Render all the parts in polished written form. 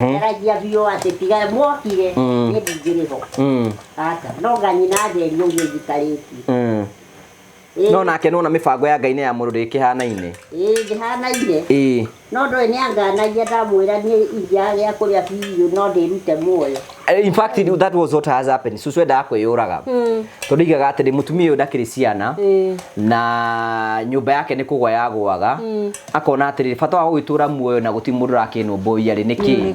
Yaragia bio ati tiga mwokire ni ndingiriho. Aka no nganyina theri ugie njikariti. No nake nona mibango ya Ngai ni ya mururi kihanaine. Kihanaine. No ndo ni anganagia ndamwira ni iria ya kuria biu no ndirute muoyo. In fact that was what has happened. Susu enda kwiyuraga. Tondigaga ati mutumia uyu ndakiri ciana na nyumba yake ni kugwa yagwaga. Akona ati bata wa gwitura muoyo na gutimurura kinumbo yari niki.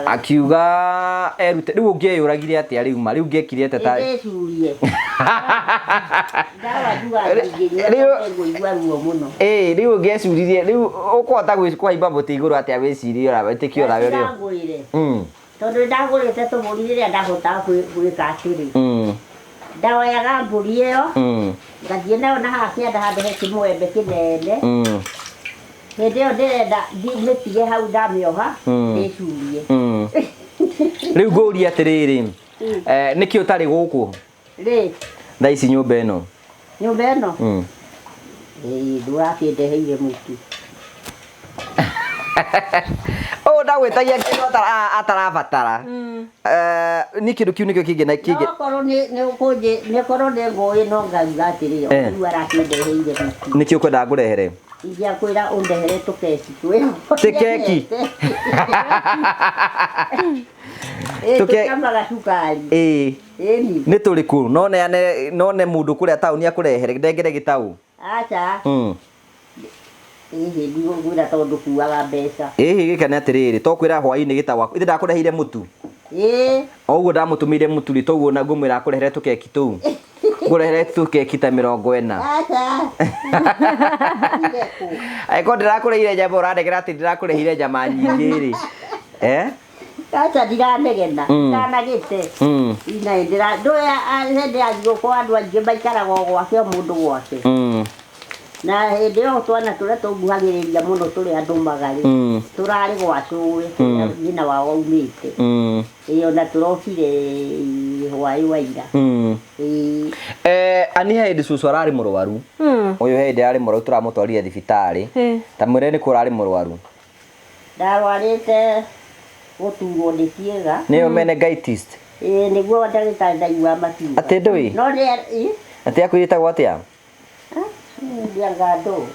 Akiuga erute riu ngiyuragire ati ari uma riu ngekire ati ta. Riu ngecuririe riu ukota gwikwa ibabote iguru ati awicirie ora wetikio rawe rio. Tondu ndagurite tumuri riria ndahota gwika atiri. Ndawa ya gamburi iyo. Ngathie nayo na hakienda handu he kimwembe kinene. Hindi iyo ndirenda nditige hau ndamioha ndicurie. Riu nguria atiriri niki utari guku ri thaa ici nyumba ino ndurakindeheire mutu. Ndagwetagia kindu atarabatara ni kindu kiu nikio kingi na kingi korwo ni korwo ni ngui no ngauga atiri riu arakindeheire mutu nikio kwenda ngurehere ingia kwira undehere tukeki twi tikeki tukamaga sukari ni turiku none mundu kuria tauni akurehere ndengere gitau acha ndio ngura tondu kuaga mbeca gikane atiriri to kwira hwaini gitawa ithi ndakureheire mutu oguo ndamutumire mutu ri toguo na ngumwira akurehere tukeki tu ngurehere tukeki ta 40 acha aiko ndirakureheire jambo urandegera ati ndirakureheire jama nyingi ri acha ndiranegena ndanagite ina ndira ndoya ahende agigo kwa andu angi baikaraga gwake mundu gwake na hindi yo twana turia tunguhagiriria muno turi andu magari turari gwacuwe nyina wao umite iyo na turokire hwai waira ani hindi cucu arari murwaru uyu hindi ari murwaru turamutwarire thibitari ta mwire ni kurari murwaru ndarwarite guturwo ni ciega niyo meningitis niguo ndagitari ndaigua makiuga ati ndui no ni ati akwirita atia Biangado.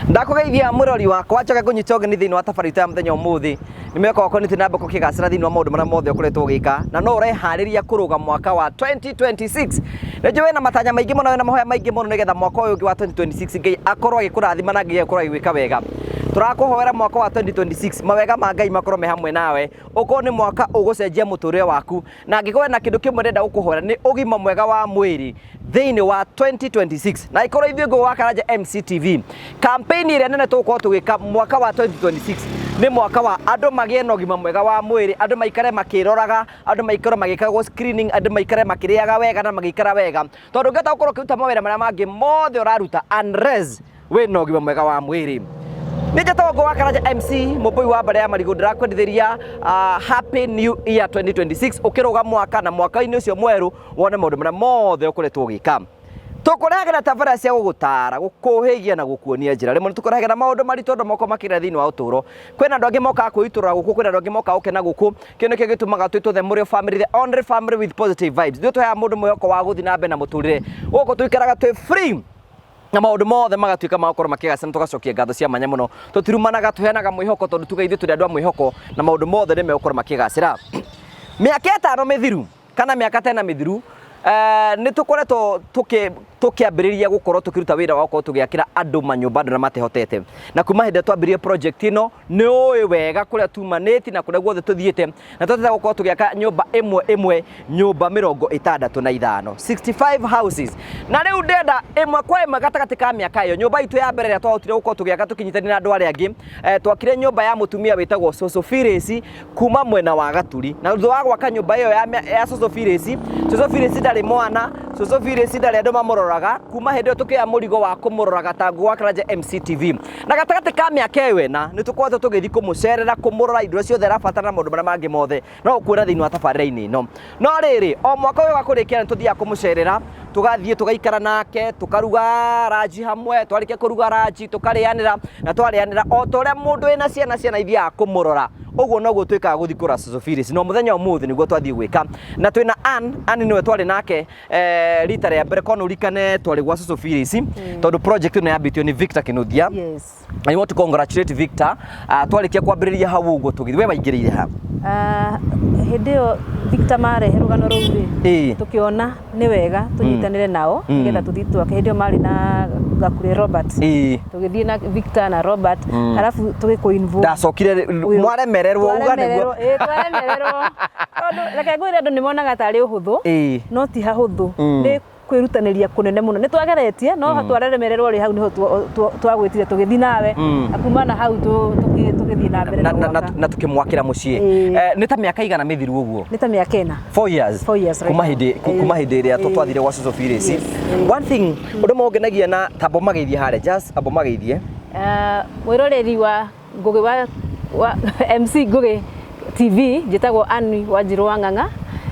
Ndakugeithia murori wakwa njoke kunyita ũgeni thĩinĩ wa tabarĩra ya mũthenya ũmũthĩ nimeka ko nĩ namba kũkĩgacĩra thĩinĩ wa maũndũ marĩa mothe ũkoretwo ũgĩka na no ũreharĩria kũrũga mwaka wa 2026 nĩnjũĩ na matanya maingĩ mũno na mahoya maingĩ mũno nĩgetha mwaka ũyũ ũngĩ wa 2026 Ngai akorwo agĩkũrathima na Ngai akorwo agĩgwĩka wega. Turakũhoera mwaka wa 2026 mawega ma Ngai makorwo me hamwe nawe ukorwo nĩ mwaka ũgũcenjia mũtũrĩre waku na angĩkorwo na kĩndũ kĩmwe ndenda gũkũhoera nĩ ũgima mwega wa mwĩrĩ thĩinĩ wa 2026 na ikorwo ithuĩ Ngũ wa Karanja MCTV campaign ĩrĩa nene tũgũkorwo tũgĩka mwaka wa 2026 nĩ mwaka wa andũ magĩe na ũgima mwega wa mwĩrĩ, andũ maikare makĩroraga, andũ maikare magĩkagwo screening, andũ maikare makĩrĩaga wega na magĩikara wega tondũ ngĩhota gũkorwo ũkĩruta mawĩra marĩa mangĩ mothe ũraruta unless wĩna ũgima mwega wa mwĩrĩ. Nĩnjĩtagwo Ngũ wa Karanja MC mũmbũi wa mbere ya marigũ ndĩrakwendithĩria happy new year 2026 ũkĩrũga mwaka na mwaka-inĩ ũcio mwerũ wone maũndũ marĩa mothe ũkoretwo ũgĩka. Tukurehagĩra tabarĩra cia gũgũtara gũkũhĩgia na gũkuonia njĩra rĩmwe nĩtũkũrehagĩra maũndũ maritũ andũ moko makĩria thĩinĩ wa ũtũũro. Kwĩna andũ angĩ mokaga kwĩitũrũra gũkũ, kwĩna andũ angĩ mokaga gũkena gũkũ. Kĩu nĩkĩo gĩtũmaga twĩtwo the Mũrĩo family, the only family with positive vibes. Ithuĩ tũheaga mũndũ mwĩhoko wa gũthiĩ na mbere na mũtũrĩre gũkũ tũikaraga twĩ free na maũndũ mothe magatuĩka ma gũkorwo makĩgacĩra na tũgacokia ngatho cia mwanya mũno. Tũtirumanaga tũheanaga mwĩhoko tondũ tuge ithuĩ tũrĩ andũ a mwĩhoko na maũndũ mothe nĩmegũkorwo makĩgacĩra. Mĩaka 5 mĩthiru kana mĩaka 10 mĩthiru nĩtũkoretwo tukiambĩrĩria gũkorwo tũkĩruta wĩra wa gũkorwo tũgĩakĩra andũ manyũmba andũ arĩa matehotete na kuma hĩndĩ twambĩrĩrie project ĩno nĩ ũĩ wega kũrĩa tumanĩte na kũrĩa guothe tũthiĩte na twatete gũkorwo tũgĩaka nyũmba ĩmwe nyũmba 65 65 houses na rĩu ndenda ĩmwe kwa ĩmwe gatagatĩ ka mĩaka ĩyo nyũmba itũ ya mbere ĩrĩa twahotire gũkorwo tũgĩaka tũkĩnyitanĩra na andũ arĩa angĩ twakire nyũmba ya mũtumia wĩtagwo Coco Phyllis kuma mwena wa Gaturi na thutha wa gwaka nyũmba ĩyo ya Coco Phyllis ndarĩ mwana Cucu Phyllis ndari andu mamororaga kuma hindi yo tukia murigo wa kumororaga tangu wa Karanja MCTV na gatagati ka miaka iyo ena ni tukwatwo tugithi kumucerera kumurora indo ciothe arabatara maundu maria mangi mothe no ukwira thiini wa tabarira-ini ino no riri o mwaka uyu wa kurikia ni tuthiaga kumucerera tugathie tugaikara nake tukaruga raji hamwe twarikia kuruga raji tukarianira na twarianira o toria mundu ena ciana ithiaga kumurora uguo noguo twikaga guthikura Cucu Phyllis no muthenya umuthi niguo twathie gwika na twina Ann niwe twari nake rita ria mbere kono urikane twari gwa Cucu Phyllis tondu project ino yambitio ni Victor Kinuthia. Yes. I want to congratulate Victor twarikia kwambiriria hau uguo tugithi we waingirire ha hindi yo Victor marehe rugano rũu tukiona ni wega tunyitanire nao nigetha tuthii twake hindi yo mari na Gakure Robert tugithii na Victor na Robert alafu tugiko involve ndacokire mwaremererwo uga niguo twaremererwo reke ngwire andu nimonaga tari uhuthu no ti hahuthu ni kwirutaniria kunene muno ni twageretie no hatwaremererwo ri hau niho twagwitire tugithi nawe akumana hau tugithi na mbere na tukimwakira mucii ni ta miaka igana mithiru uguo ni ta miaka ena 4 years kuma hindi ria twathire gwa Cucu Phyllis. One thing undu mongenagia na tabo mageithie hare just abo mageithie mwiroreri wa Ngugi wa MC Ngugi TV njitagwo Ann Wanjiru wa Ng'ang'a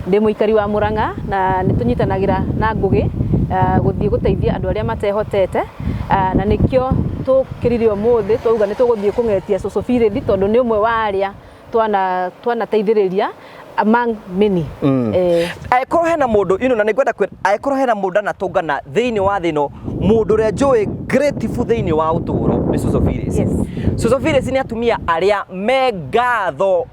ndi muikari wa Murang'a na nitunyitanagira na Ngugi guthie guteithia andu aria matehotete na nikio tukirire umuthi twauga ni tuguthie kungetia Cucu Phyllis tondu ni umwe wa aria twana teithiriria among many aikoro hena mundu na nigwenda kwira aikoro hena mundu na tungana thiini wa thino mundu ria njui grateful thiini wa uturo ni Cucu Phyllis. Cucu Phyllis ni atumia aria me gatho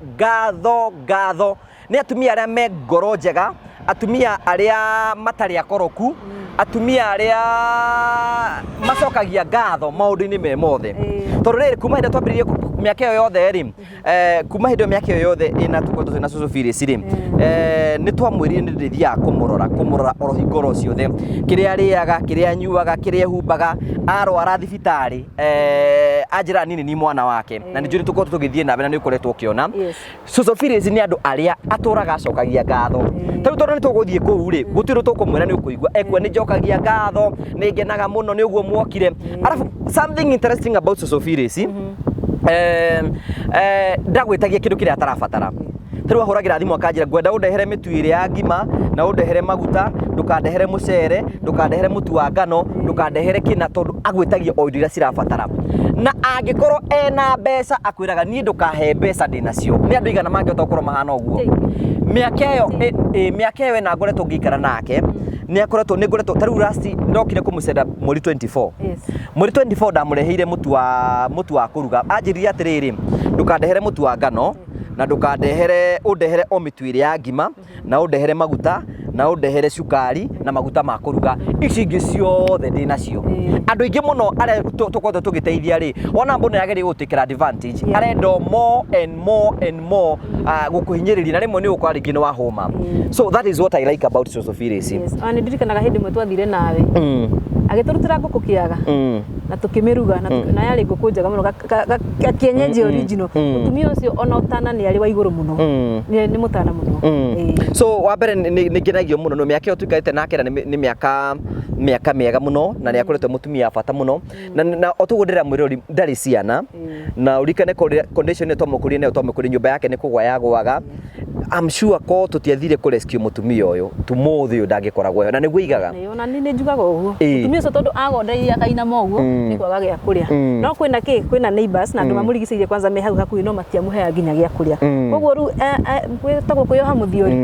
ni atumia aria me ngoro njega atumia aria matari akoroku atumia aria macokagia ngatho maundu-ini me mothe tondu riri kuma hindi twambiririe miaka iyo yothe ri kuma hindi miaka iyo yothe ina tukoto na Cucu Phyllis ri ni twamwirire ni ndithiaga kumurora oro hingoro ciothe kiria ariaga kiria anyuaga kiria humbaga arwara thibitari anjira nini ni mwana wake na njuri tukoto tugithie nawe na ni ukoretwo ukiona Cucu Phyllis ni andu aria aturaga acokagia ngatho tari tondu ni tuguthie kuu ri gutiru tukumwira ni ukuigua ekwe ni njokagia ngatho ni ngenaga muno ni uguo mwokire arafu something interesting about Cucu Phyllis ndagwitagia kindu kiria atarabatara tariu ahuragira thimu akanjira ngwenda undehere mitu iri ya ngima na undehere maguta ndukandehere mucere ndukandehere mutu wa ngano ndukandehere kina tondu agwitagia o indo iria cirabatara na angikorwo ena mbeca akwiraga nie ndukahe mbeca ndinacio ni andu igana mangihota gukorwo mahana uguo miaka iyo na ngoretwo ngikara nake ni akoretwo ni ngoretwo tariu last ndokire kumucera mweri 24 mweri 24 ndamureheire mutu wa kuruga anjirire atiriri ndukandehere mutu wa ngano na ndukandehere undehere o mitu iri ya ngima na undehere maguta na undehere cukari na maguta ma kuruga ici ingi ciothe ndinacio andu ingi muno aria tukwatwo tugiteithia ri ona mbono yageri gutikira advantage arendo more and more gukuhinyiriria na rimwe ni ukwa ringi ni wa homa so that is what I like about Cucu Phyllis. Ani ndirikanaga hindi mwe twathire nawe agiturutira nguku kiaga na tukimiruga na yari nguku njega muno kienyeji original mutumia ucio ona utana ni ari wa iguru muno ni mutana muno so wa mbere ni ngenagio muno no miaka tuikaite nake na ni miaka miega muno na ni akoretwo mutumia bata muno na otugundira mwirori ndari ciana na urikane condition ne tomukurie nyumba yake ni kugwa yagwaga I'm sure ko tutiathire ku rescue mutumia uyu tumuthi uyu ndangikoragwo yo na niguo igaga ona ni njugaga uguo mutumia ucio tondu agonderia akaina moguo ni kwaga gia kuria no kwina neighbors na andu mamurigiceirie kwanza me hau hakuhi no matiamuhea nginya gia kuria koguo ru gwetagwo kuyoha muthiori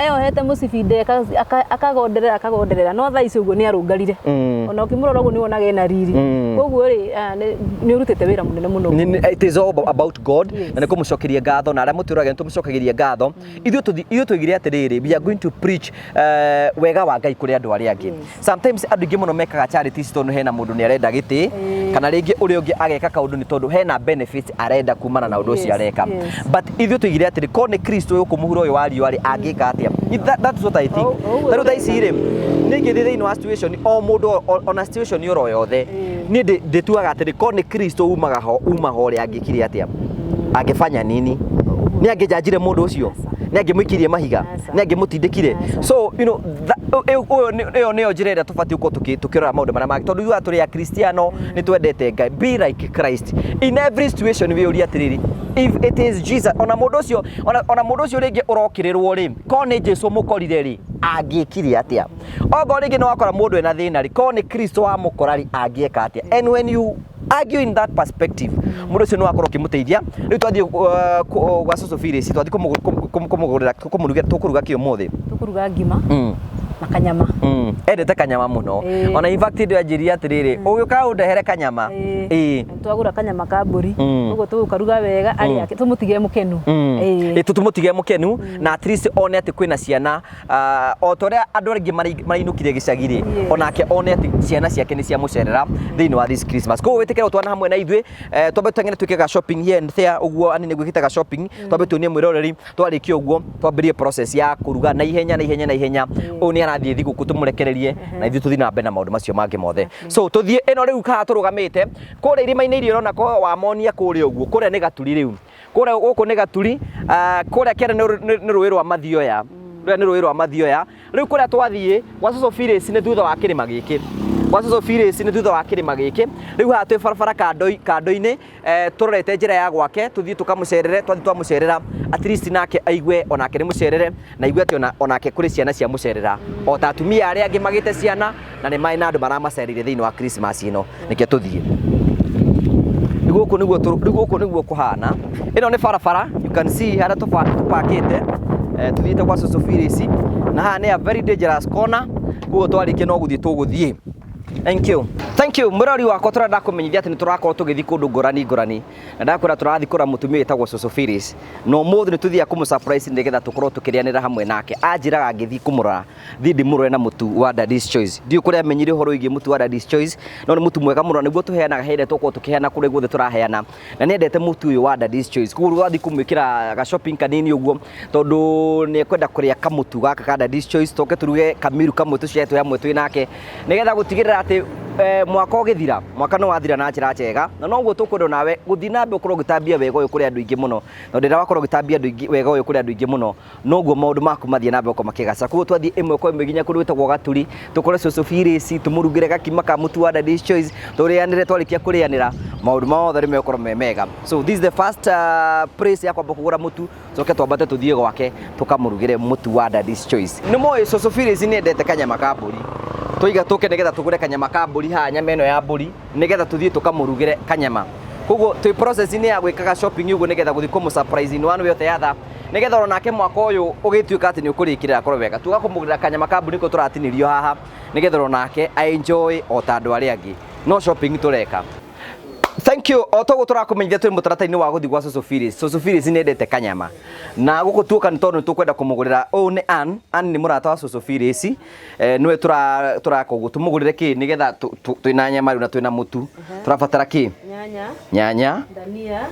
eyohete mucibinde akagonderera no thaa ici uguo ni arungarire ona ukimurora uguo ni wonaga ena riri koguo ri ni urutite wira munene muno it is all about God na ni kumucokeria ngatho na aria muturaga ni tumucokeria ngatho ithuĩ tuigire atiriri we are going to preach wega wa Ngai kuri andu aria angi sometimes andu ingi muno mekaga charities tondu hena mundu ni arenda giti kana ringi uri ungi ageka kaundu ni tondu hena benefits arenda kumana na undu ucio areka but ithuĩ tuigire atiri ko ni Kristo uyu kumuhura uyu wa riũa ri angika atia that is what I think tariu thaa ici ri ni ngithi thiini wa situation o mundu ona situation yoro yothe ni ndituaga atiri ko ni Kristo uma ho ri angikire atia angefanya nini ni angejanjire mundu ucio ni angemuikirie mahiga ni angemutindikire so you know Ĩyo nĩyo njĩra ĩrĩa tũbatiĩ gũkorwo tũkĩrora maũndũ marĩa mangĩ tondũ ithuĩ tũrĩ Akristiano nĩ twendete Ngai. Be like Christ in every situation. Wĩyũria atĩrĩrĩ, if it is Jesus, ona mũndũ ũcio rĩngĩ ũrokĩrĩrwo rĩ, ko nĩ Jesũ mũkorire rĩ, angĩkire atĩa? Ogo rĩngĩ no wakora mũndũ ena thĩna rĩ, ko nĩ Kristo wamũkora rĩ, angĩeka atĩa? And when you argue in that perspective, mũndũ ũcio no akorwo ũkĩmũteithia. Rĩu twathiĩ gwa Social Phyllis, twathiĩ kũmũrugĩra, tũkũruga kĩ ũmũthĩ? Tũkũruga ngima na kanyama. Endete kanyama mũno. Ona in fact ndĩ anjĩrire atĩrĩrĩ, ũgĩũka ũndehere kanyama. Twagũra kanyama ka mbũri, ũguo tũgũkaruga wega, arĩa tũmũtige mũkenu. Tũmũtige mũkenu na at least one atĩ kwĩna ciana, o ta ũrĩa andũ aingĩ mainũkire gĩcagi rĩ, onake one atĩ ciana ciake nĩ ciamũcerera thĩinĩ wa this Christmas. Koguo wĩtĩkĩra twana hamwe na ithuĩ, twambe tũteng'ere twĩke ga shopping here and there, ũguo ani nĩguo gwĩkĩte ga shopping, twambe tuonie mwĩroreri, twarĩkia ũguo twambĩrĩrie process ya kũruga na ihenya. Ũyũ nĩ arathiĩ thigũkũ, tũmũrekererie na ithuĩ tũthiĩ na mbere na maũndũ macio mangĩ mothe. So tũthiĩ ĩno rĩu kaha tũrũgamĩte kũrĩa irima-inĩ iria ũrona ko wamonia kũrĩa ũguo, kũrĩa nĩ Gaturi rĩu, kũrĩa gũkũ nĩ Gaturi, kũrĩa kĩara nĩ rũĩ rwa Mathioya, rũrĩa nĩ rũĩ rwa Mathioya. Rĩu kũrĩa twathiĩ gwa Social Phyllis nĩ thutha wa kĩrĩma gĩkĩ, gwa Social Phyllis nĩ thutha wa kĩrĩma gĩkĩ. Rĩu haha twĩ barabara kando-inĩ, tũrorete njĩra ya gwake, tũthiĩ tũkamũcerere, twathiĩ twamũcerera at least nake aigue onake nĩ mũcerere, na aigue atĩ onake kũrĩ ciana cia mũcerera, o ta atumia arĩa angĩ magĩte ciana na nĩ marĩ na andũ maramacereire thĩinĩ wa Christmas ĩno. Nĩkĩo tũthiĩ gũkũ nĩguo kũhana. Ĩno nĩ barabara, you can see harĩa tũpakĩte, tũthiĩte gwa Social Phyllis, na haha nĩ a very dangerous corner, koguo twarĩkia no gũthiĩ tũgũthiĩ. Thank you mũrori wakwa, tũrenda kũmenyithia atĩ nĩ tũrakorwo tũgĩthiĩ kũndũ ngũrani, na ndakwĩra tũrathiĩ kũra mũtumia wĩtagwo Social Phyllis, na ũmũthĩ nĩ tũthiaga kũmũ-surprise nĩgetha tũkorwo tũkĩrĩanĩra hamwe nake. Anjĩraga ngĩthiĩ kũmũrora thiĩ ndĩmũrore na mũtu wa Daddy's Choice. Ndiũ kũrĩa amenyire ũhoro wĩgiĩ mũtu wa Daddy's Choice, no nĩ mũtu mwega mũno, nĩguo tũheanaga hĩndĩ tũkorwo tũkĩheana kũrĩa guothe tũraheana, na nĩ endete mũtu ũyũ wa Daddy's Choice. Koguo tũrathiĩ kũmwĩkĩra ga shopping kanini ũguo, tondũ nĩ ekwenda kũrĩa kamũtu gaka ka Daddy's Choice, tũke tũruge kamiru kamwe tũcihe hamwe twĩ nake, nĩgetha gũtigĩrĩra atĩ mwaka ũgĩthira, mwaka no wathira na njĩra njega, na noguo tũkwenda nawe gũthiĩ na mbere ũkorwo ũgĩtambia wega ũyũ kũrĩ andũ aingĩ mũno, na rĩrĩa wakorwo ũgĩtambia wega ũyũ kũrĩ andũ aingĩ mũno, noguo maũndũ maku mathiĩ na mbere ũkorwo makĩgaca. Koguo twathiĩ ĩmwe kwa ĩmwe nginya kũndũ gwĩtagwo Gaturi, tũkore Social Phyllis, tũmũrugĩre gakima ka mũtu wa Daddy's Choice, tũrĩanĩre, twarĩkia kũrĩanĩra maũndũ mothe nĩ megũkorwo me mega. So this is the first place ya kwamba kũgũra mũtu, tũke twambate tũthiĩ gwake tũkamũrugĩre mũtu wa Daddy's Choice. Nĩ mũĩ Social Phyllis nĩ endete kanyama ka mbũri, tũiga tũke nĩgetha tũgũre kanyama ka mbũri haha, nyama ĩno ya mbũri, nĩgetha tũthiĩ tũkamũrugĩre kanyama. Koguo twĩ process-inĩ ya gwĩkaga shopping ũguo nĩgetha gũthiĩ kũmũ-surprise in one way or the other, nĩgetha onake mwaka ũyũ ũgĩtuĩka atĩ nĩ ũkũrĩkĩrĩra akorwo wega. Tũgakũmũgũrĩra kanyama ka mbũri nĩko tũratinĩrio haha, nĩgetha onake enjoy o ta andũ arĩa angĩ, no shopping tũreka. Thank you. O toguo tũrakũmenyithia tũrĩ mũtaratara-inĩ wa gũthiĩ gwa Social Phyllis. Social Phyllis nĩ endete kanyama, na gũkũ tuoka nĩ tondũ nĩ tũkwenda kũmũgũrĩra. Ũyũ nĩ Ann nĩ mũrata wa Social Phyllis, nĩwe tũraka ũguo tũmũgũrĩre kĩ nĩgetha twĩna nyama rĩu na twĩna mũtu. Tũrabatara kĩ? Nyanya,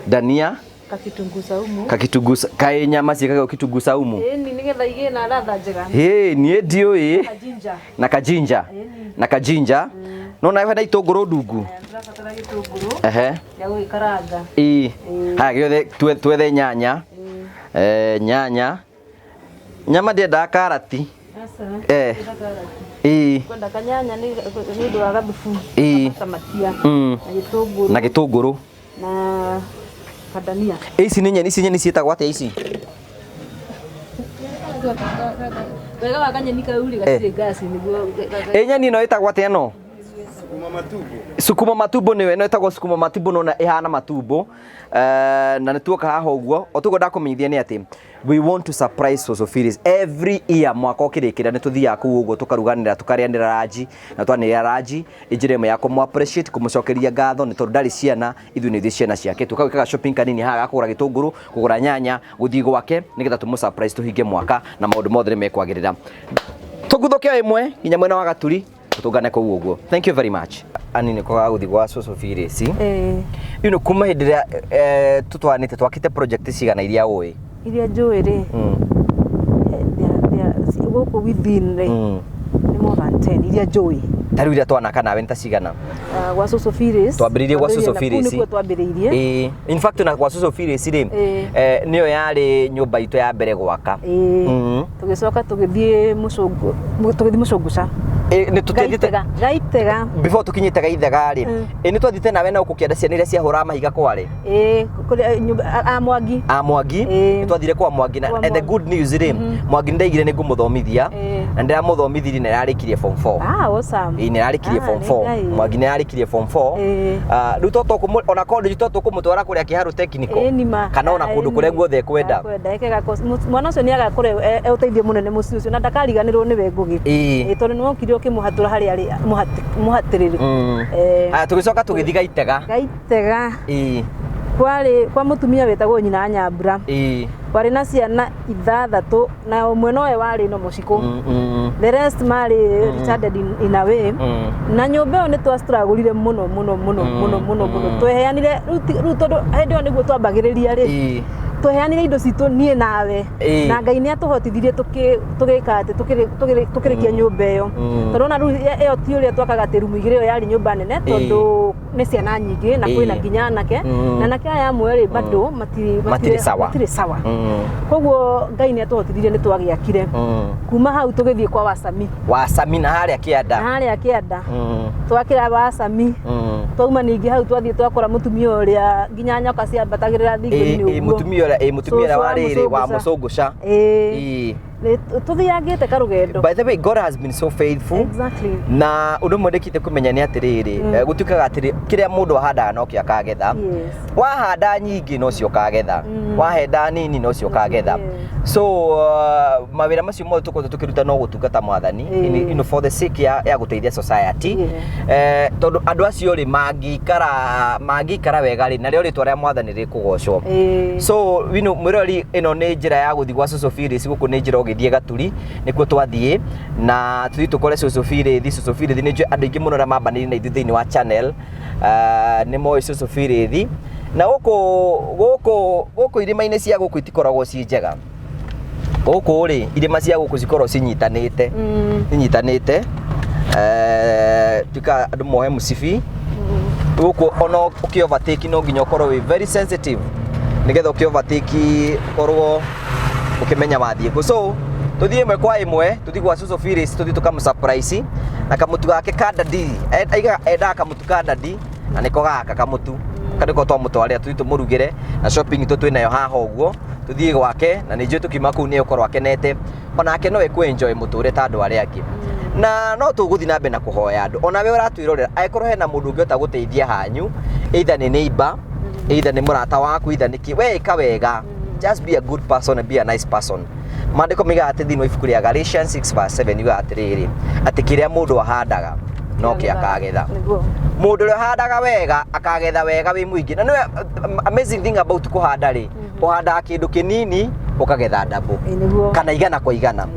dania, kakitunguu kaĩ nyama ciĩkagwo kitunguu saumu. Nĩgetha igĩe na ladha njega. Niĩ ndiũĩ. Na kajinja. No na wenda itũngũrũ ndungu. Tũrabatara gĩtũngũrũ. Gĩa gũgĩkaranga. Haya gĩothe twethe nyanya. Nyanya. Nyama ndiendaga karati. Kwenda kanyanya nĩ ũndũ wa gathubu. Tamatia. Na gĩtũngũrũ. Na kadania. Ici nĩ nyeni ciĩtagwo atĩa ici? Wega wa kanyeni kau rĩ gatirĩ gas nĩguo. Nyeni ĩno ĩtagwo atĩa ĩno? Sukuma matumbo niwe no etagwo sukuma matumbo, no na ihana matumbo, na nĩtuoka haha ũguo. O tugo ndakũmenyithia nĩ atĩ we want to surprise Social Phyllis every year. Mwaka ũkĩrĩkĩra nĩ tũthiaga kũu ũguo tũkaruganĩra, tũkarĩanĩra ranji, na twanĩrĩra ranji njĩra ĩmwe ya kũmũ appreciate, kũmũcokeria ngatho nĩ tondũ ndarĩ ciana, ithuĩ nĩ ithuĩ ciana ciake. Tũkawĩkaga shopping kanini haha kũgũra gĩtũngũrũ, kũgũra nyanya, gũthiĩ gwake nĩgetha tũmũ surprise tũhinge mwaka na maũndũ mothe nĩ mekwagĩrĩra. Tũguthũke ĩmwe nginya mwena wa Gaturi tũtũngane kũu ũguo. Thank you very much. Ani nĩ kwaga gũthiĩ gwa Social Phyllis. Nĩ kuma hĩndĩ ĩrĩa tũtwanĩte twakĩte project cigana iria ũĩ? Iria njũĩ rĩ, gũkũ within rĩ, nĩ more than 10 iria njũĩ. Tariu ira twanaka nawe nta cigana gwa Social Phyllis twambiririe gwa Social Phyllis nikuo twambiririe in fact na gwa Social Phyllis ri niyo yari nyumba itu ya mbere gwaka tugicoka tugithie mucunguca ni tutethite gaitega before tukinyite gaithega ri ni twathite nawe na ukukienda ciana iria ciahura mahiga kware Mwangi twathire kwa Mwangi and the good news ri Mwangi ndaigire ni ngumuthomithia na ndiramuthomithirie na yarikirie form 4 awesome ni yarikirie form 4 Mwangi ni yarikirie form 4 riu toto ona college toto kumutwara kuria Kiharu technical kana ona kundu kuria guothe kwenda mwana ucio ni agakore uteithio munene muci ucio na ndakariganirwo niwe ngugi tondu ni wokire ukimuhatura hari muhatiriri tugicoka tugithi gaitega kwa mutumia wetagwo nyina Nyambura kwari na ciana 6 na umwe nowe wari no muciku the rest mari retarded in a way na nyumba yo ni twastragulire muno tweheanire ru tondu hendio niguo twambagiriria ri tweheanire indo citu nie nawe na Ngai ni atuhotithirie tugika ati tukirikia nyumba iyo tondu na ru iyo ti uria twakaga ati rumu igire yo yari nyumba nene tondu ni ciana nyingi na kwina nginya anake na nake aya mweri bado matire sawa koguo Ngai ni atuhotithirie ni twagiakire kuma hau tugithie kwa Wasami na haria kianda twakira Wasami twauma ningi hau twathie twakora mutumia uria nginya nyoka ciambatagirira thingo-ini mutumia wariri wa mucunguca tuthiangite karugendo. By the way, God has been so faithful. Exactly. Na undu mwendekite kumenya ni atiriri gutuikaga atiri kiria mundu ahandaga no kia kagetha. Wahanda nyingi no cio kagetha. Wahenda nini no cio kagetha. So mawira macio mothe tuko tukiruta no gutungata mwathani in for the sake ya guteithia society. Tondu andu acio ri mangikara wega ri na rio ritwa ria mwathani ri kugocwo. So wino mwirori ino ni njira ya guthi gwa Social Phyllis guku ni njira ogithie Gaturi nikuo twathie na tuthi tukore Social Phyllis ni andu ingi muno na mambaniri na ithu thiini wa channel ni moi Social Phyllis na guku irima-ini cia guku itikoragwo ci njega guku ri irima cia guku cikorwo cinyitanite tuka andu mohe musibi guku ono uki overtake no nginya ukorwo wi very sensitive nigetha uki overtake korwo ukimenya mathie so tuthie imwe kwa imwe tuthi gwa Social Phyllis tuthi tukamu surprise na kamutu gake kadadi enda kamutu kadadi na niko gaka kamutu kadiko twamutwaria tuthi tumurugire na shopping tu twinayo haha uguo tuthie gwake na ninjue tukima ku ni ukorwo akenete onake no enjoy muture ta andu aria angi na no tuguthi na mbere na kuhoya andu ona we uratwirorera aikorwo hena mundu ungiota guteithia hanyu either ni neighbor either ni murata waku either niki we kawega just be a good person and be a nice person. Mandiko miga ati thini ibuku ria Galatians 6:7 yuga atiriri ati kiria mundu ahandaga no kia akagetha. Mundu ri ahandaga wega akagetha wega wi muingi na no amazing thing about kuhanda ri uhanda kindu kinini ukagetha double kana igana kwa igana.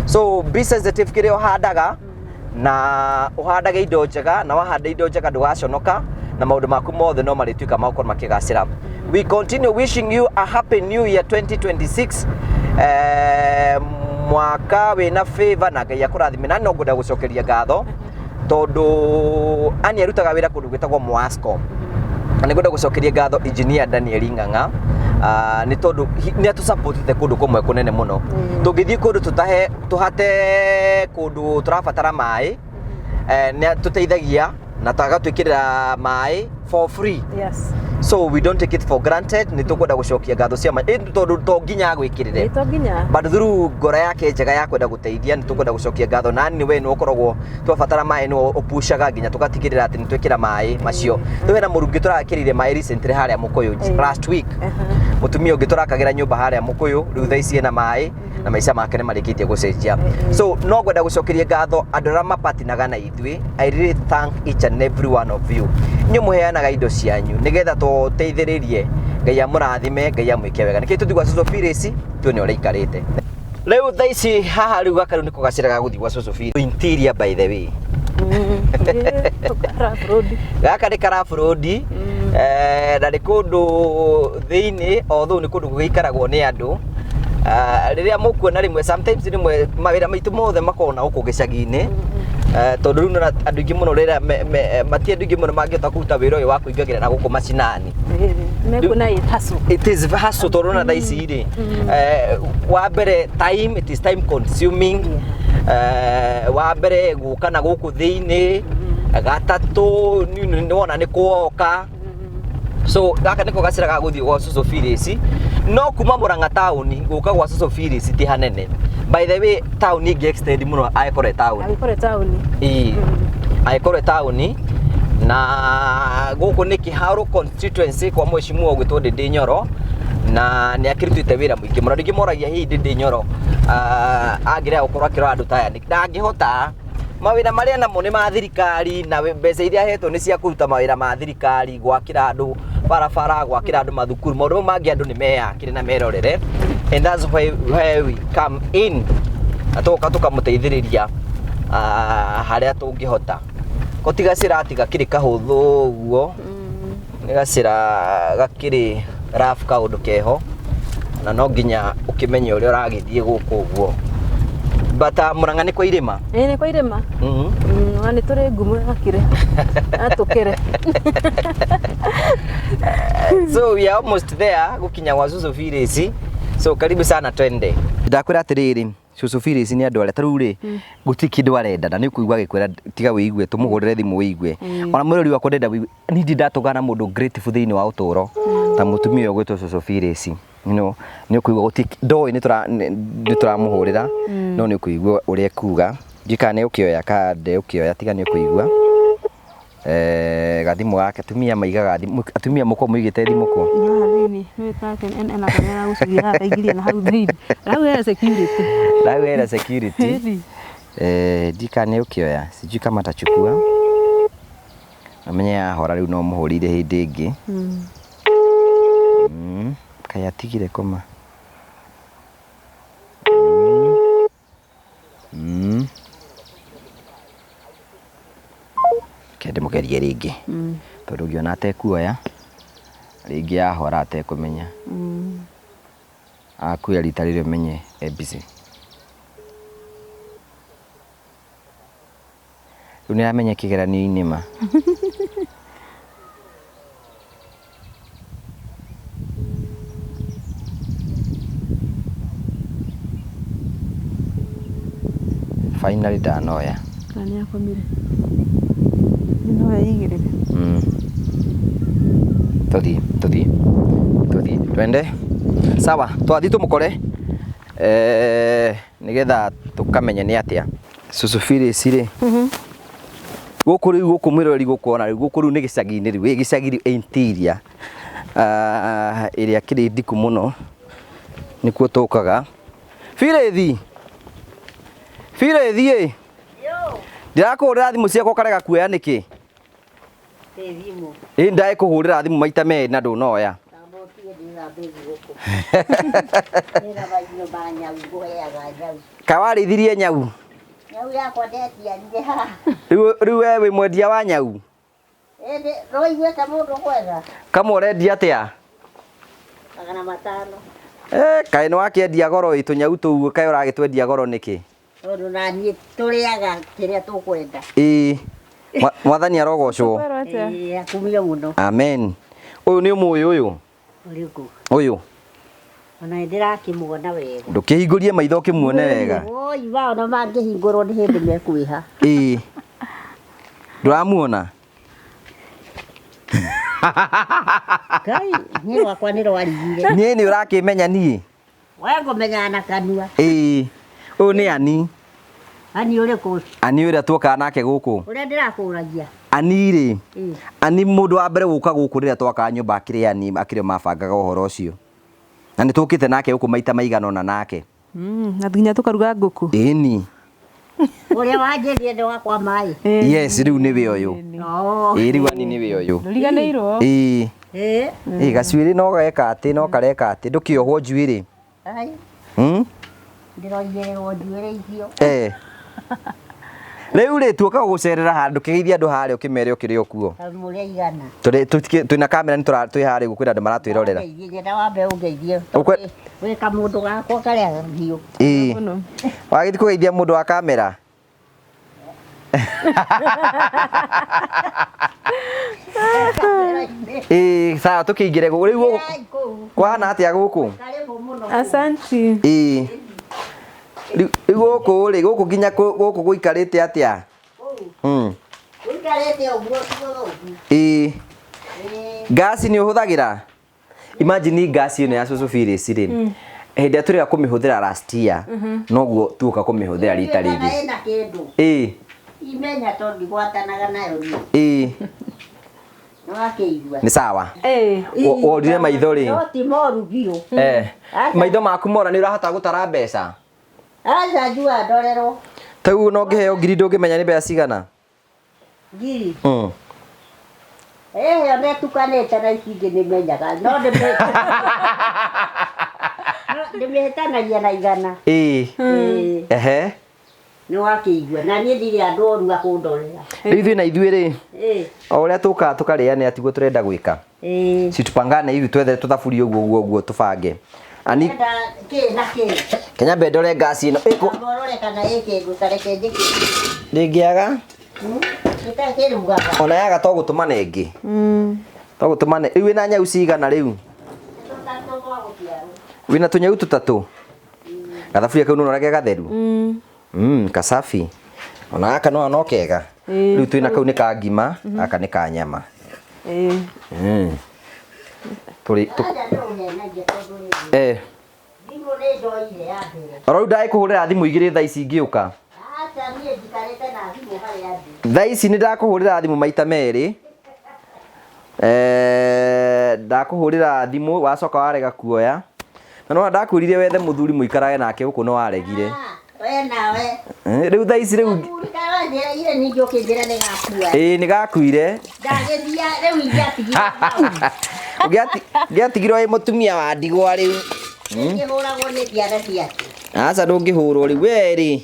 So be sensitive kiria uhandaga na uhandage indo njega na wahanda indo njega ndugaconoka na maundu maku mothe no marituika makorwo makigacira. We continue wishing you a happy new year 2026. Mwaka wina favor na Ngai akurathime na no ngunda gucokeria ngatho tondu ani arutaga wira kundu gwitagwo Mwasco na ngunda gucokeria ngatho engineer Daniel Ng'ang'a ni tondu ni atu support the kundu kumwe kunene muno tungithii kundu tuhate kundu turabatara mai ni tuteithagia na tagatwikirira mai for free. Yes. So we don't take it for granted ni tukwenda gucokia ngatho cia tondu to nginya gwikirire but through ngora yake njega ya kwenda guteithia ni tukwenda gucokia ngatho na ni we no ukoragwo twabatara mai no opushaga nginya tugatigirira ati ni twikira mai macio twe na murungi turakirire mai recently haria Mukuyu last week mutumia ungi turakagira nyumba haria Mukuyu riu thaici na mai na maisha make ni marikitie gucenjia so no gwenda gucokeria ngatho andu ra mapatinaga na ithwi. I really thank each and every one of you nyu muheanaga indo cianyu nigetha tuteithiririe Ngai amurathime Ngai amwike wega niki tuthigwa Social Phyllis tuone uria ikarite riu thaici haha riu gakaru niko gaciraga guthi gwa Social Phyllis interior by the way gaka ni Karafu Road na ni kundu thiini although ni kundu gugikaragwo ni andu riria mukuona rimwe sometimes rimwe mawira maitu mothe makona uku gicagi-ini tondu riu na andu ingi muno rira mati andu ingi muno mangihota kuruta wira uyu wa kuingagira na guku macinani mekuna hustle. It is hustle tondu na thaisi ri wa mbere time, it is time consuming. Wa mbere guka na guku thiini gatatu ni wona ni kuoka. So gaka niko gacira ga guthii gwa Suso Phyllis no kuma Murang'a town guka gwa Suso Phyllis ti hanene. By the way town ingi extend muno aikore town aikore town na guku ni Kiharu constituency kwa mheshimiwa gwitwo Ndindi Nyoro na ni akirutite wira mwingi muno ndingimoragia hi Ndindi Nyoro agira gukorwa kiro andu taya ndangihota mawira maria namo ni ma thirikari na mbeca iria hetwo ni cia kuruta mawira ma thirikari gwakira andu barabara gwakira andu mathukuru maundu mangi andu ni meyakire na merorere and that's why we come in atoka tukamuteithiriria haria tungihota gotigacira ati gakiri kahuthu guo ni gacira gakiri rough kaundu keho na no nginya ukimenye uria uragithie guku guo but Murang'a ni kwa irima ni kwa irima ni turi ngumu akire atukire so we are almost there gukinya gwa Suso Phyllis so karibu sana twende ndakwira atiriri Suso Phyllis ni andu aria taru ri guti kindu arenda na ni kuigwa gikwira tiga wiigue tumugurire thimu wiigue ona mwirori wakwa ndenda wiigue ni ndatugana mundu grateful thiini wa uturo ta mutumia gwitwo Suso Phyllis ni kuigwa guti ndoi ni turamuhurira no ni kuigwa uria kuga njikane ukioya kande ukioya tiga ni kuigwa gathimu gake atumia maigaga atumia muko muigite thimu ko thini ni take ena kamera gusugia ataigiria na hau thini rau era security njikane ukioya sijui kama atachukua amenya hora riu no muhurire hindi ingi kaya tigire koma kende mugerie ringi tondu ngiona atekuoya ringi ahora atekumenya akuya rita riri menye busy riu niramenya kigeranio-ini ma finally ndanoya kani akomire no igire tuthi twende sawa twathi tumukore nigetha tukamenya ni atia Suso Phyllis ri guku riu guku mwirori gukuona riu guku riu ni gicagi-ini riu gicagi interior iria kiri ndiku muno nikuo tukaga Phyllis yo ndirakuhurira thimu ciakwa ukarega kuoya niki thimu ndai kuhurira thimu maita meri na ndunoya kawarithirie nyau yakwa ndetiarire ha riu we wi mwendia wa nyau roiguĩte mũndũ kwega kama ũrendia atia 500 kaĩ nĩ wakĩendia goro tũnyau tũu kaĩ ũragĩtwendia goro nĩkĩ tondũ naniĩ tũrĩaga kĩrĩa tũkwenda mwathani arogocwo akumio mũno amen ũyũ nĩ ũmũĩ ũyũ ũyũ ona ndĩrakĩmuona wega ndũkĩhingũrie maitho ũkĩmuone wega iba ona mangĩhingũrwo nĩ hĩndĩ mekwĩha ndũramuona Kai niĩ wakwa nĩ rwarigire niĩ nĩ ũrakĩmenya niĩ we ngũmenyaga na kanua ũyũ nĩ Ani Ani ũrĩkũ Ani ũrĩa tuokaga nake gũkũ ũrĩa ndĩrakũragia Ani rĩ Ani mũndũ wa mbere gũka gũkũ rĩrĩa twakaga nyũmba akĩrĩ Ani akĩrĩ mabangaga ũhoro ũcio na nĩ tũkĩte nake gũkũ maita maigana ona nake na nginya tũkaruga ngũkũ ĩni ũrĩa wanjĩrire nĩ wakwa maĩ yes rĩu nĩwe ũyũ rĩu Ani nĩwe ũyũ ndũriganĩirwo gacuĩrĩ no geka atĩ no kareka atĩ ndũkĩohwo njuĩrĩ ndĩroigĩrĩrwo njuĩrĩ icio rĩu rĩ tuoka gũcerera handũ kĩgeithia andũ harĩa ũkĩmere ũkĩrĩ okuo mũrĩa igana twĩna kamera nĩ twĩ harĩa gũkwĩra andũ maratwĩrorera ngĩenda wambe ũngeithie wĩ kamũndũ gakwa karĩa hiũ wagĩthi kũgeithia mũndũ wa kamera Sawa tukingire gå rä u kwana atä a gå kå Asanti. rä u gå kå rä gå kå nginya gå kå gå ikarä te atä a ngasi nä å hå thagä ra imagine ngasi ä no ya cucu Phyllis rä hä ndä ä a tå rä a kå mä hå thä ra last year noguo tuoka kå mä hå thä ra rita rä ngä imenya to ndigwatanaga nayo nä sawa worire maitho rä no ti moru biũ maitho maku mora nä å rahota gå tara mbeca aca njua ndorerwo tau no ngä heo ngiri ndå ngä menya nä mbeca cigana ngiri ĩyo nĩtukanĩte na ici ingĩ nĩmenyaga no ndĩmĩhĩtanagia na igana ehe nĩ wakĩigua na niĩ ndirĩ andũ oru a kũndorera rĩu ithuĩ na ithuĩ rĩ o ũrĩa tũkaga tũkarĩanĩra tiguo tũrenda gwĩka situpangane hivi twethere tũthaburi ũguo tũbange ani Kenya mbendore ngasi ĩno ngorore kana ĩkĩngũtareke njĩkĩ ndĩngĩaga ona yaga to gũtũmana ĩngĩ to gũtũmana rĩu wĩna nyau cigana rĩu wĩna tũnyau tũtatũ gathaburia kau nũnorage gatheru kasafi ona gaka no kega rĩu twĩna kau nĩ ka ngima aka nĩ ka nyama oro rĩu ndagĩkũhũrĩra thimũ igĩrĩ thaa ici ingĩũka thaa ici nĩ ndakũhũrĩra thimũ maita merĩ ndakũhũrĩra thimũ wacoka warega kuoya na no ndakwĩrire wethe mũthuri mũikarage nake gũkũ no waregire rĩu thaa ici rĩu nĩ gakuire ngĩatigirwo wĩ mũtumia wa ndigwa rĩu aca ndũngĩhũrwo rĩu werĩ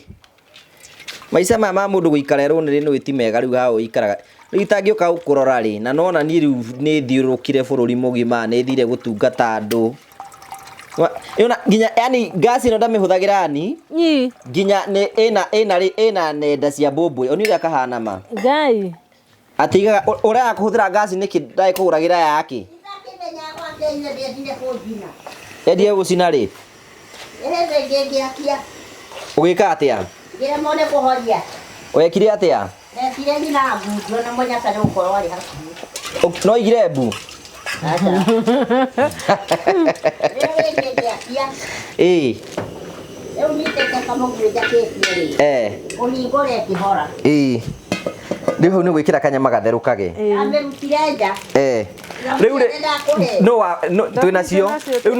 maica maya ma mũndũ gũikara rũnĩrĩ nĩ ti mega rĩu haha ũikaraga rĩu itangĩũka gũkũrora rĩ na nona niĩ rĩu nĩ thiũrũrũkire bũrũri mũgima nĩ thire gũtungata andũ nginya yani ngasi ĩno ndamĩhũthagĩra yani nginya ĩna nenda cia mbũmbũĩ oni ũrĩa kahana ma Ngai atigaga ũrĩa kũhũthĩra ngasi nĩkĩ ndagĩ kũgũragĩra yake endie gũcina rĩ ũgĩka atĩa wekire atĩa no igire mbu rĩu hau nĩ gwĩkĩra kanyama gatherũkage rĩu twĩnacio rĩu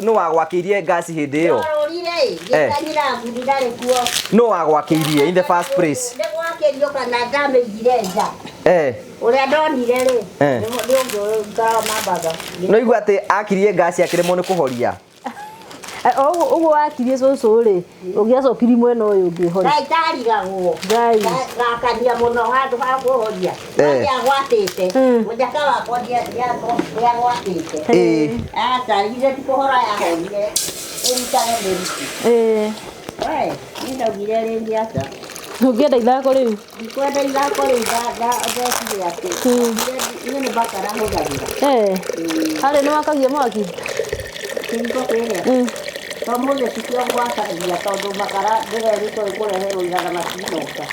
nũ wagwakĩirie ngasi hĩndĩ ĩyo nũ wagwakĩirie in the first place ũrĩa ndonire rĩ no igua atĩ akirie ngasi akĩremwo nĩ kũhoria ũguo wakirie cũcũ rĩ ũngĩacokiri mwena ũyũ ũngĩhoria ndarigagwo gakania mũno handũ ha kũhoria nĩagwatĩte mũnyaka wakwa nĩagwatĩte aca githĩ ti kũhora yahorire ĩrutage mĩruti niĩ ndaugire rĩngĩ aca ũngĩenda ithako rĩu ndikwenda ithako rĩu ndecire atĩ niĩ nĩ mbakara hũthagĩra harĩ nĩ wakagia mwaki kĩriko kĩrĩa mũthĩ tikĩo gwakagia tondũ makara ndĩrerĩtwo kũreherwo igana matinoka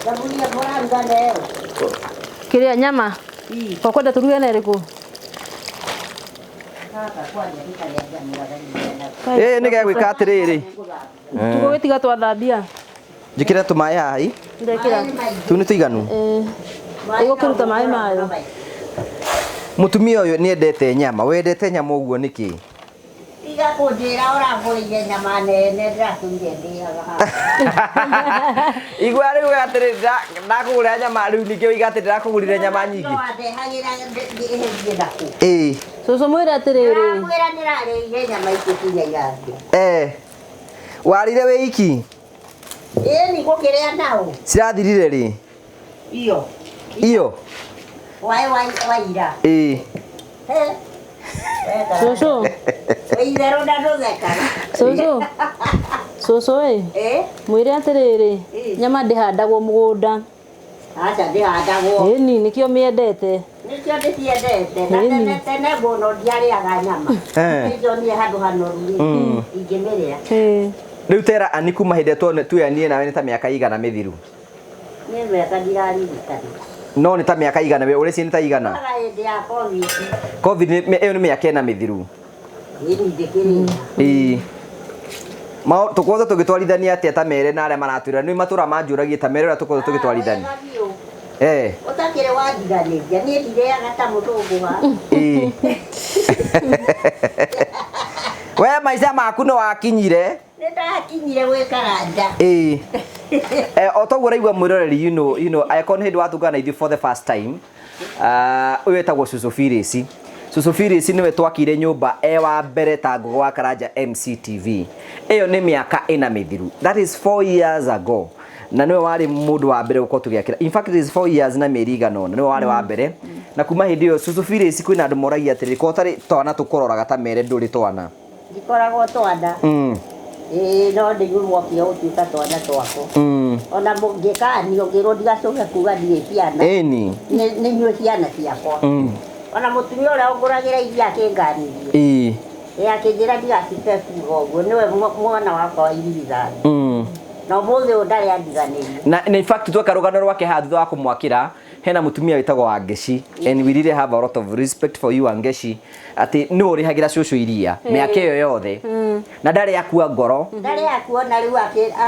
thaburia mũraruga leo kĩrĩa nyama ũkwenda tũruge na ĩrĩkũ nĩ gegwĩka atĩrĩrĩ tũgũgĩtiga twathambia njĩkĩre tũmaĩ haha ndekĩra tũu nĩ tũiganu ĩgũkĩruta maĩ mayo mũtumia ũyũ nĩ endete nyama wendete nyama ũguo nĩkĩ tiga kũnjĩra ũragũrĩire nyama nene ndĩratũire ndĩaga igua rĩu atĩrĩ ndakũgũrĩra nyama rĩu ningĩ ũiga atĩ ndĩrakũgũrĩre nyama nyingĩ cũcũ mwĩre atĩrĩrĩ mwĩra nĩrarĩire nyama icio kinya irathi warire wĩ iki ĩni gũkĩrĩa nao cirathirire rĩ iyo waira cũcũ Itherũ na ndũthekaga. Cũcũ mwĩre atĩrĩrĩ nyama ndĩhandagwo mũgũnda. Acha ndĩhandagwo. Ĩni nĩkĩo mĩendete. Nĩkĩo ndĩciendete. Na tene mũno ndiarĩaga nyama. Nĩkĩo niĩ handũ hanoru ingĩmĩrĩa. Rĩu Tera ani kuma hĩndĩ ĩrĩa tuoyanie nawe nĩ ta mĩaka igana mĩthiru? Nĩ mĩaka ndiraririkana. No nĩ ta mĩaka igana we ũrĩcie nĩ ta igana? Hĩndĩ ya COVID. COVID ĩyo nĩ mĩaka ĩna mĩthiru. Tukwothe tũgĩtwarithania atĩa ta Mere na arĩa maratwĩra nĩ matũra manjũragia ta Mere ũrĩa tũkwothe tũgĩtwarithania? Ũtakĩrĩ wandiganĩria niĩ ndirĩaga ta mũthũngũ ha. We maica maku no wakinyire? Nĩ ndakinyire gwĩkaranja. O toguo ũraigua mwĩroreri, you know angĩkorwo nĩ hĩndĩ watungana na ithuĩ for the first time, ũyũ wĩtagwo Cũcũ Phyllis. Cũcũ Phyllis nĩwe twakire nyũmba wa mbere ta Ngũgĩ wa Karanja MCTV. Ĩyo nĩ mĩaka ĩna mĩthiru. That is 4 years ago. Na nĩwe warĩ mũndũ wa mbere gũkorwo tũgĩakĩra. In fact it is 4 years na mĩeri igana ũna. Nĩwe warĩ wa mbere. Na kuma hĩndĩ ĩyo Cũcũ Phyllis kwĩna andũ moragia atĩrĩrĩ korwo ũtarĩ twana tũkũroraga ta Mere ndũrĩ twana. Ndikoragwo twana. No ndĩnyuokire gũtuĩka twana twako. Ona mũngĩkanio ngĩrwo ndigacoke kuga ndirĩ ciana. Nĩ nyuĩ ciana ciakwa. Ona mũtumia ũrĩa ũngũragĩra iria akĩnganirie. Akĩnjĩra ndigacite kuga ũguo nĩwe mwana wakwa wa irigithathi. Na ũmũthĩ ũyũ ndarĩ andiganĩrie. Na in fact tweka rũgano rwake haha thutha wa kũmwakĩra hena mũtumia wĩtagwo Wangeshi, and we really have a lot of respect for you Wangeshi, atĩ nĩ ũrĩhagĩra cũcũ iria mĩaka ĩyo yothe na ndarĩ akua ngoro. Ndarĩ akua na rĩu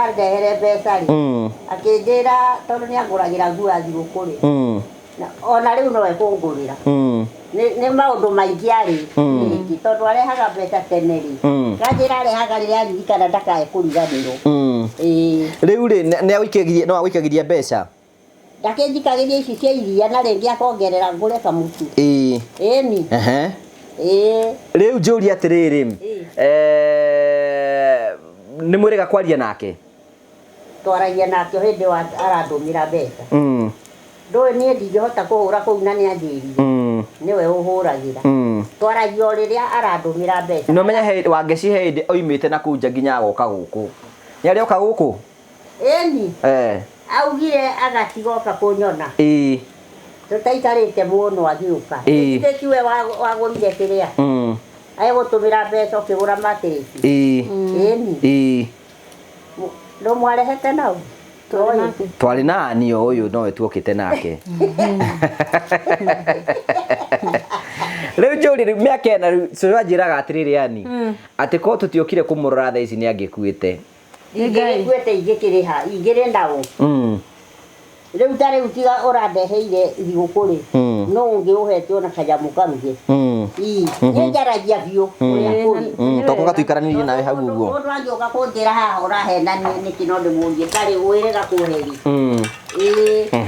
andehere mbeca rĩ akĩnjĩra tondũ nĩ angũragĩra nguo ya thigũkũ rĩ ona rĩu no ekũngũrĩra. Nĩ maũndũ maingĩ arĩ tondũ arehaga mbeca tene rĩ kanjĩra arehaga rĩrĩa aririkana ndakae kũriganĩrwo. Rĩu rĩ no agũikagiria mbeca? Ndakĩnjikagĩria ici cia iria na rĩngĩ akongerera ngũre kamũtu. Ĩni. Rĩu njũria atĩrĩrĩ nĩ mwĩrĩga kwaria nake? Twaragia nake hĩndĩ arandũmĩra mbeca. Ndũĩ niĩ ndingĩhota kũhũra kũu na nĩ anjĩrire nĩwe ũhũragĩra. Twaragia o rĩrĩa arandũmĩra mbeca. No menya Wangeshi hĩndĩ oimĩte na kũu nja nginya agoka gũkũ. Nĩ arĩoka gũkũ? Ĩni. Augire agatigoka kũnyona. Tũtaikarĩte mũno agĩũka. Ithe tiwe wagũrire kĩrĩa. Agũtũmĩra mbeca ũkĩgũra matirĩki. Ĩni. Ndũmwarehete nau? Twarĩ nani ũyũ nowe tuokĩte nake. Rĩu njũri mĩaka ĩna rĩu cũcũ anjĩraga atĩrĩrĩ ani atĩ korwo tũtiokire kũmũrora thaa ici nĩ angĩkuĩte. Ingĩkuĩte ingĩkĩrĩ ha ingĩrĩ ndaũ. Rĩu ta rĩu tiga ũrandeheire thigũkũ rĩ no ũngĩũhete ona kanyamũ karuge. Nĩ njaragia biũ ũrĩa kũrĩ. Toka tuikaranirie nawe hau ũguo. Mũndũ angĩũka kũnjĩra haha ũrahenania nĩkĩ no ndĩmũrie karĩ wĩrĩga kũheri.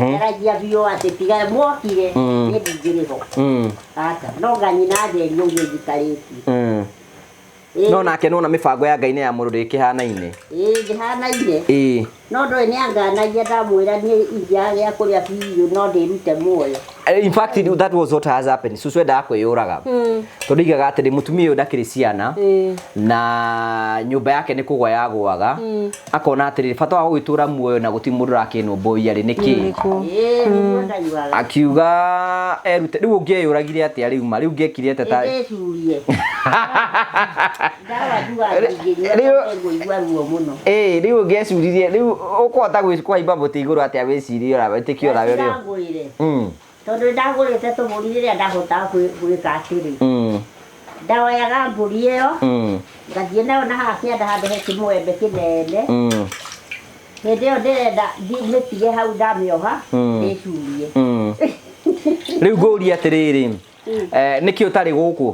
Njaragia biũ atĩ tiga mwokire nĩ ndingĩrĩ ho. Aca no nganyina njeri ũguo njikarĩtie. No nake nona mĩbango ya Ngai nĩ ya mũndũ ĩkĩhanaine. Ndĩhanaine. No ndũĩ nĩ anganagia ndamwĩra niĩ iria gĩa kũrĩa biũ no ndĩrute muoyo. In fact that was what has happened. Cũcũ endaga kwĩyũraga tondũ igaga atĩrĩ mũtumia ũyũ ndakĩrĩ ciana na nyũmba yake nĩ kũgwa yagwaga akona atĩrĩ bata wa gũgĩtũra muoyo na gũtirĩ mũndũ ũrakĩnũmbũiya rĩ nĩkĩ. Akiuga erute rĩu ũngĩeyũragire atĩa rĩu ma rĩu ngĩekire atĩa ta rĩu ũngĩecuririe rĩu ũkũhota kwĩimba mũtĩ igũrũ atĩa wĩcirie ũrawĩtĩkia ũrarĩo. Tondũ ndagũrĩte tũmũri rĩrĩa ndahotaga gwĩka atĩrĩ ndaoyaga mbũri ĩyo ngathiĩ nayo na haha kĩanda handũ he kĩmwembe kĩnene hĩndĩ ĩyo ndĩrenda mĩtige hau ndamĩoha ndĩcurie. Rĩu ngũria atĩrĩrĩ nĩkĩ ũtarĩ gũkũ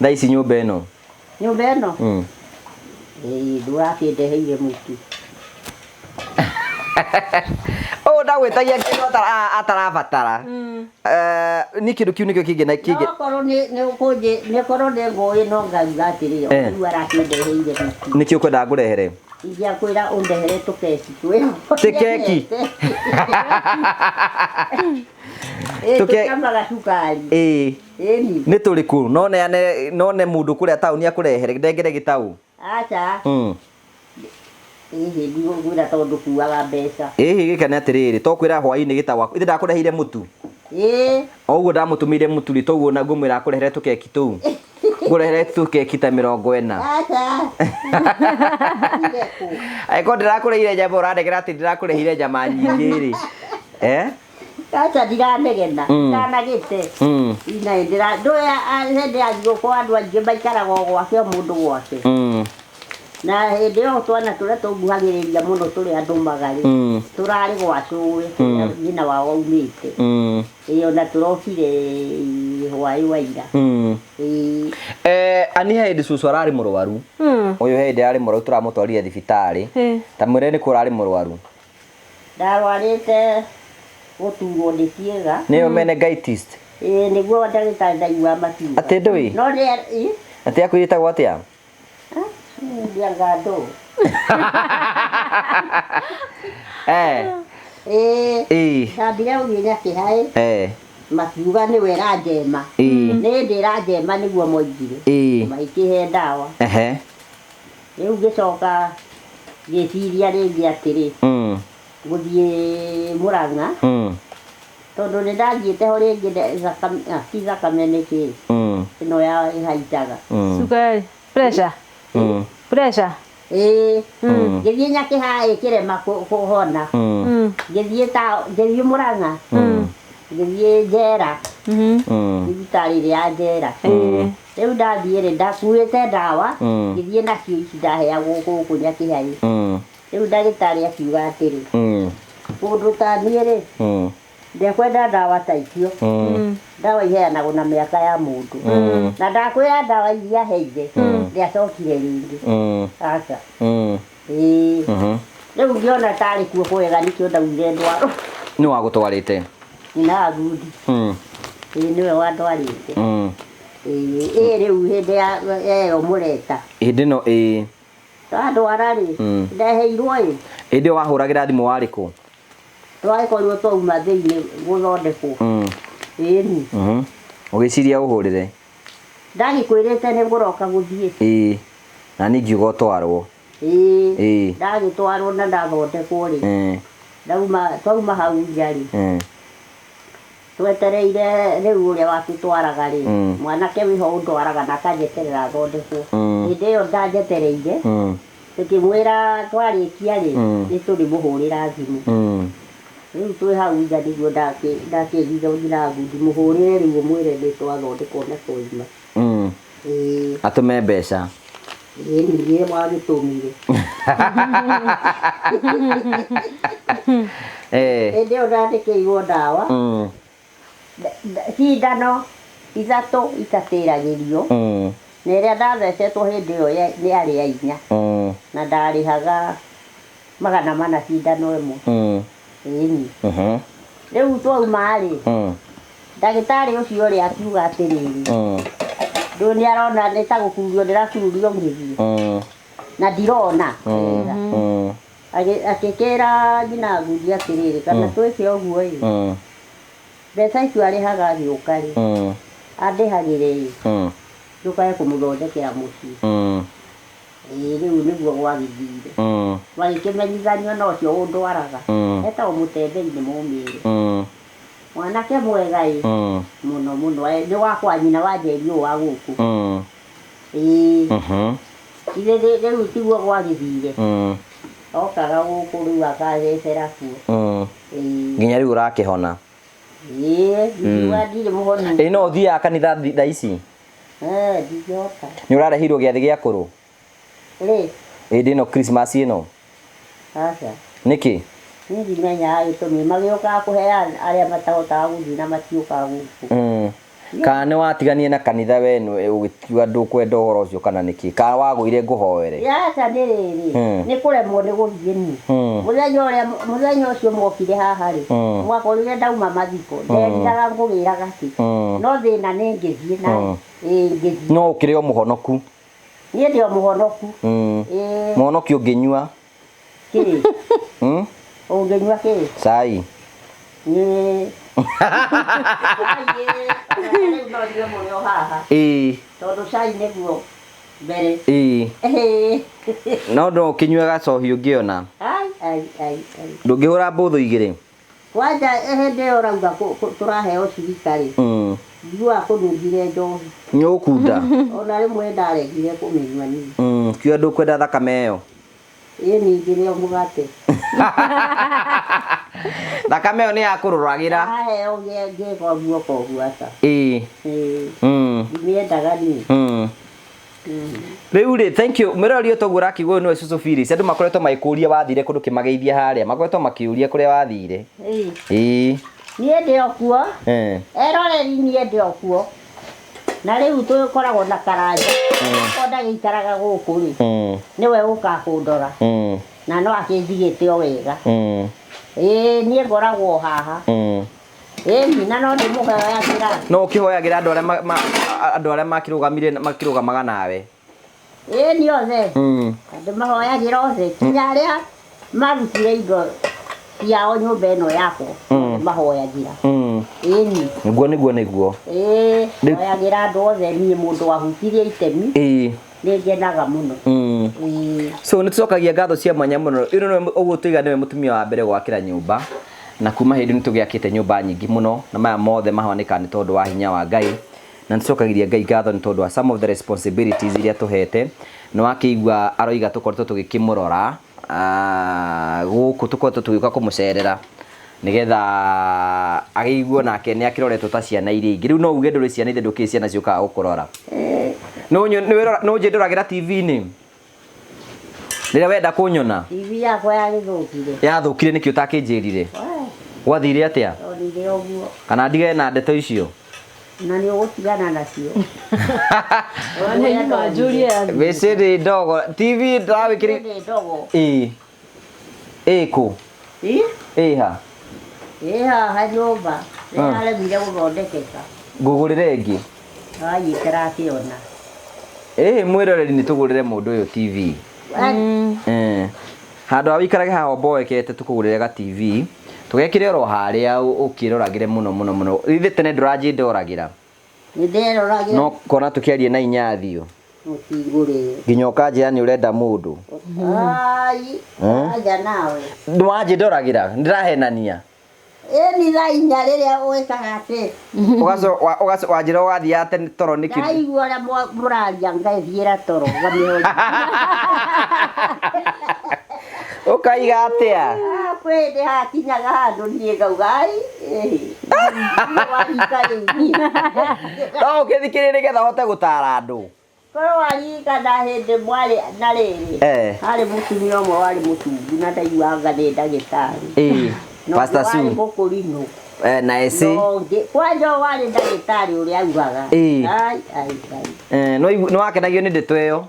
thaa ici nyũmba ĩno? Nyũmba ĩno ndũrakĩndeheire mũtu. Ndagwĩtagia kĩndũ atarabatara nĩ kĩndũ kĩu nĩkĩo kĩngĩ na kĩngĩ. Nĩkorwo nĩ ngũĩ no ngauga atĩrĩ rĩu arakĩndeheire mũtu. Nĩkĩ ũkwendaga ngũrehere? Ingĩakwĩra ũndehere tũkeki twĩho. Tĩ keki? Tuke kamaga cukari. Eni. Nĩ tũrĩkũ none mũndũ kũrĩa taũni akũrehere ndengere gĩtaũ. Acha. Ndio ngwĩra tondũ kuaga mbeca. Gĩkĩ nĩ atĩrĩrĩ to kwĩra hwaĩ-inĩ gĩtaũ waku. Ithe ndakũrehire mũtu. Oguo ndamũtũmĩire mũtu rĩ toguo na ngũmwĩra akũrehere tũkeki tũu. Ngũrehere tũkeki ta 40. Acha. Aiko ndirakũrehire nyama ũrandegera atĩ ndirakũrehire nyama nyingĩ rĩ. Acha ndiranegena. Ndanagĩte. Ina ndĩra ndoya hĩndĩ ya thigũkũ andũ aingĩ maikaraga gwake mũndũ gwake. Na hĩndĩ ĩyo twana tũrĩa tũnguhagĩrĩria mũno tũrĩ andũ magari. Tũrarĩ gwacũĩ nyina wao aumĩte. Ona tũrokire hwaĩ wa ira. Ani hĩndĩ cucu ararĩ mũrwaru. Ũyũ hĩndĩ arĩ mũrwaru tũramũtwarire thibitarĩ. Ta mwĩre nĩ kũ ararĩ mũrwaru? Ndarwarĩte gũturwo nĩ kĩĩga. Nĩyo meningitis. Nĩguo ndagĩtarĩ ndaigua makiuga. Atĩ ndũĩ? No nĩ atĩ akwĩrĩtagwo atĩa? Ndiangado. Ndambire ũthiĩ Nyakĩhaĩ. Makiuga nĩ we Ranjema. Nĩ ndĩ Ranjema nĩguo moigire. Maikĩhe ndawa. Rĩu ngĩcoka ngĩciria rĩngĩ atĩrĩ. Gũthiĩ Mũrang'a. Tondũ nĩ ndathiĩte ho rĩngĩ ti thakame nĩkĩ. Ĩno ya ĩhaitaga. Cukari. Pressure. Pressure. Ngĩthiĩ Nyakĩhaĩ kĩrema kũhona. Ngĩthiĩ Mũrang'a. Ngĩthiĩ njera. Thibitarĩ ĩrĩa ya njera. Rĩu ndathiĩ rĩ ndakuĩte ndawa. Ngĩthiĩ nacio ici ndaheagwo gũkũ Nyakĩhaĩ. Rĩu ndagĩtarĩ akiuga atĩrĩ. Mũndũ ta niĩ rĩ. Ndekwenda ndawa ta icio. Ndawa iheanagwo na mĩaka ya mũndũ. Na ndakwĩra ndawa iria heire. Ndiacokire rĩngĩ. Aca. Rĩu ngĩona tarĩ kuo kwega nĩkĩo ndaugire ndwarwo. Nĩ wagũtwarĩte? Nyina Ngundi. Nĩwe wandwarĩte. Rĩu hĩndĩ ya mũreta. Hĩndĩ ĩno Twandwara rĩ. Ndeheirwo hĩndĩ ĩyo wahũragĩra thimũ warĩ kũ? Twagĩkorirwo twauma thĩinĩ gũthondekwo. Ũgĩciria ũhũrĩre? Ndagĩkwĩrĩte nĩ ngũroka gũthiĩ. Na nĩ ngiuga ũtwarwo? Ndagĩtwarwo na ndathondekwo rĩ. Twauma hau nja rĩ. Twetereire rĩu ũrĩa watũtwaraga rĩ. Mwanake wĩho ũndwaraga na akanjeterera thondekwo. Hĩndĩ ĩyo ndanjetereire. Tũkĩmwĩra twarĩkia rĩ. Nĩtũrĩmũhũrĩra thimũ. Rĩu twĩ hau nja nĩguo ndakĩrire Nyina Ngundi mũhũrĩre rĩu ũmwĩre nĩtwathondekwo na twauma. Atũme mbeca? Ningĩ wagĩtũmire. Hĩndĩ ĩyo ndandĩkĩirwo ndawa. Cindano 3 itatĩragĩrio. Na ĩrĩa ndathecetwo hĩndĩ ĩyo nĩarĩ ya 4. Na ndarĩhaga 400 cindano ĩmwe. Rĩu twauma rĩ. Ndagĩtarĩ ũcio ũrĩa akiuga atĩrĩrĩ. Ndũ nĩarona nĩ ta gũkurio ndĩrakurio ngĩthiĩ. Na ndirona. Agĩkĩra Nyina Ngundi atĩrĩrĩ kana twĩke ũguo ĩ. Mbeca icio arĩhaga gĩũka rĩ. Andĩhagĩre ĩ. Ndũkae kũmũthondekera mũciĩ. Rĩu nĩguo gwagĩthire. Magĩkĩmenyithanio na ũcio ũndwaraga. Etagwo Mũtembei Mũmĩrĩ. Mwanake mwega ĩ. Mũno mũno nĩ wakwa nyina wa Njeri ũyũ wa gũkũ. Rĩu tiguo gwagĩthire. Okaga gũkũ rĩu akagecera kuo. Nginya rĩu ũrakĩhona? Ndirĩ mũhonu. No ũthiaga kanitha thaa ici? Ndingĩhota. Nĩ ũrarehirwo gĩathĩ gĩa kũrũ? Hĩndĩ ĩno Christmas ĩno? Aca. Nĩkĩ? Niĩ ndimenyaga gĩtũmi magĩũkaga kũhe arĩa matahotaga gũthiĩ na matiũkaga gũkũ. Kana nĩ watiganie na kanitha we ũgĩtiga ndũkwenda ũhoro ũcio kana nĩkĩ? Kana wagũire ngũhoere? Aca nĩ rĩrĩ. Nĩ kũremwo nĩ gũthiĩ niĩ. Mũthenya ũcio mokire haha rĩ. Mwakorire ndauma mathiko. Nderiraga ngũgĩraga kĩ. No thĩna nĩ ngĩthiĩ na ngĩthiĩ. No ũkĩrĩ o mũhonoku? Niĩ ndĩ o mũhonoku. Mũhonoki ũngĩnyua? Kĩ? Ũngĩnyua kĩ? Cai? No ndio mũrĩo haha. Tondũ cai nĩguo mbere. No ndo kinyue gacohi ũngĩona. Ai. Ndũngĩhũra mbũthũ igĩrĩ. Kwanja hĩndĩ ĩyo ũrauga tũraheo cirikari. Njua kũnungire njohi. Nyũkunda. Ona rĩmwe ndaregire kũmĩnyua niĩ. Kiuga ndũkwenda thakame ĩyo. Ningĩ nĩo mũgate. Thakame ĩyo nĩ ya kũrũragĩra. Aheo ngĩgwa guoko guata. Ndimĩendaga niĩ. Rĩu rĩ, thank you. Mĩrori ũtogwo rakigwo nĩwe Cucu Phyllis. Andũ makoretwo magĩkũria wathire kũndũ kĩmageithia harĩa. Makoretwo makĩũria kũrĩa wathire. Niĩ ndĩ okuo. Eroreri niĩ ndĩ okuo. Na rĩu tũkoragwo na karanja. Konda gĩikaraga gũkũ rĩ. Nĩwe ũka kũndora. Na no akĩnjigĩte o wega. Niĩ ngoragwo haha. Na no ndĩmũhoyagĩra. No ũkĩhoyagĩra andũ arĩa makĩrũgamaga nawe. Nĩ othe. Ndĩmahoyagĩra othe. Kinya arĩa marutire indo ciao nyũmba ĩno yakwa. Ndĩmahoyagĩra. Nĩguo. Hoyagĩra andũ othe niĩ mũndũ wahutirie itemi. Nĩngenaga mũno. So nĩtũcokagia ngatho cia mwanya mũno. Ĩno ũguo tũiga nĩwe mũtumia wa mbere gwakĩra nyũmba. Na kuma hĩndĩ nĩtũgĩakĩte nyũmba nyingĩ mũno na maya mothe mahanĩka nĩ tondũ wa hinya wa Ngai. Na nĩtũcokagĩria Ngai ngatho nĩ tondũ wa some of the responsibilities iria tũhete. Nĩ wakĩigua aroiga tũkoretwo tũgĩkĩmũrora gũkũ tũkoretwo tũgĩũka kũmũcerera nĩgetha agĩiguo nake nĩ akĩroretwo ta ciana iria ingĩ. Rĩu no uge ndũrĩ ciana ithe ndũkĩrĩ ciana ciũkaga gũkũrora. No njĩndoragira TV-inĩ rĩrĩa wenda kũnyona. TV yakwa yagĩthũkire. Yathũkire nĩkĩ ũtakĩnjĩrire? Gwathire atĩa? Orire ũguo. Kana ndige na ndeto icio? Na nĩ ũgũtigana nacio. Wĩcĩrĩ ndogo. TV ndĩrawĩkĩrĩ. Nĩ ndogo. Kũ? Ha? Haha nyũmba. Nĩyaremire gũthondekeka. Ngũgũrĩre ĩngĩ? Ĩtarakĩona. Mwĩroreri nĩtũgũrĩre mũndũ ũyũ TV. Handũ ha wĩikarage haha mboekete tũkũgũrĩre ga TV. Tũgekĩre oro harĩa ũkĩroragĩre mũno. Ithe tene ndũranjĩndoragĩra. Nĩnderoragĩra. No kona tũkĩaria na inyathio. Ũkĩngũrĩre. Nginya ũkanjĩra nĩ ũrenda mũndũ. Aja nawe. Ndwanjĩndoragĩra, ndĩrahenania. Ni thaa inya rĩrĩa ũĩkaga atĩ. Wanjĩra ũgathiaga tene toro nĩkĩ? Ndaigua ũrĩa mũraria ngaithiĩra toro ngamĩhoria. Ũkaiga atĩa? Kwĩ ndĩ hakinyaga handũ niĩ ngauga no ũkĩthikĩrĩria nĩgetha hote gũtara andũ. Korwo waririkana hĩndĩ mwarĩ na rĩrĩ harĩ mũtumia ũmwe warĩ mũtungu na ndaiguaga nĩ ndagĩtarĩ. Pastor Su. Mũkũrinũ. Na esi. Kwanja warĩ ndagĩtarĩ ũrĩa augaga. Nĩ wakenagio nĩ ndeto ĩyo?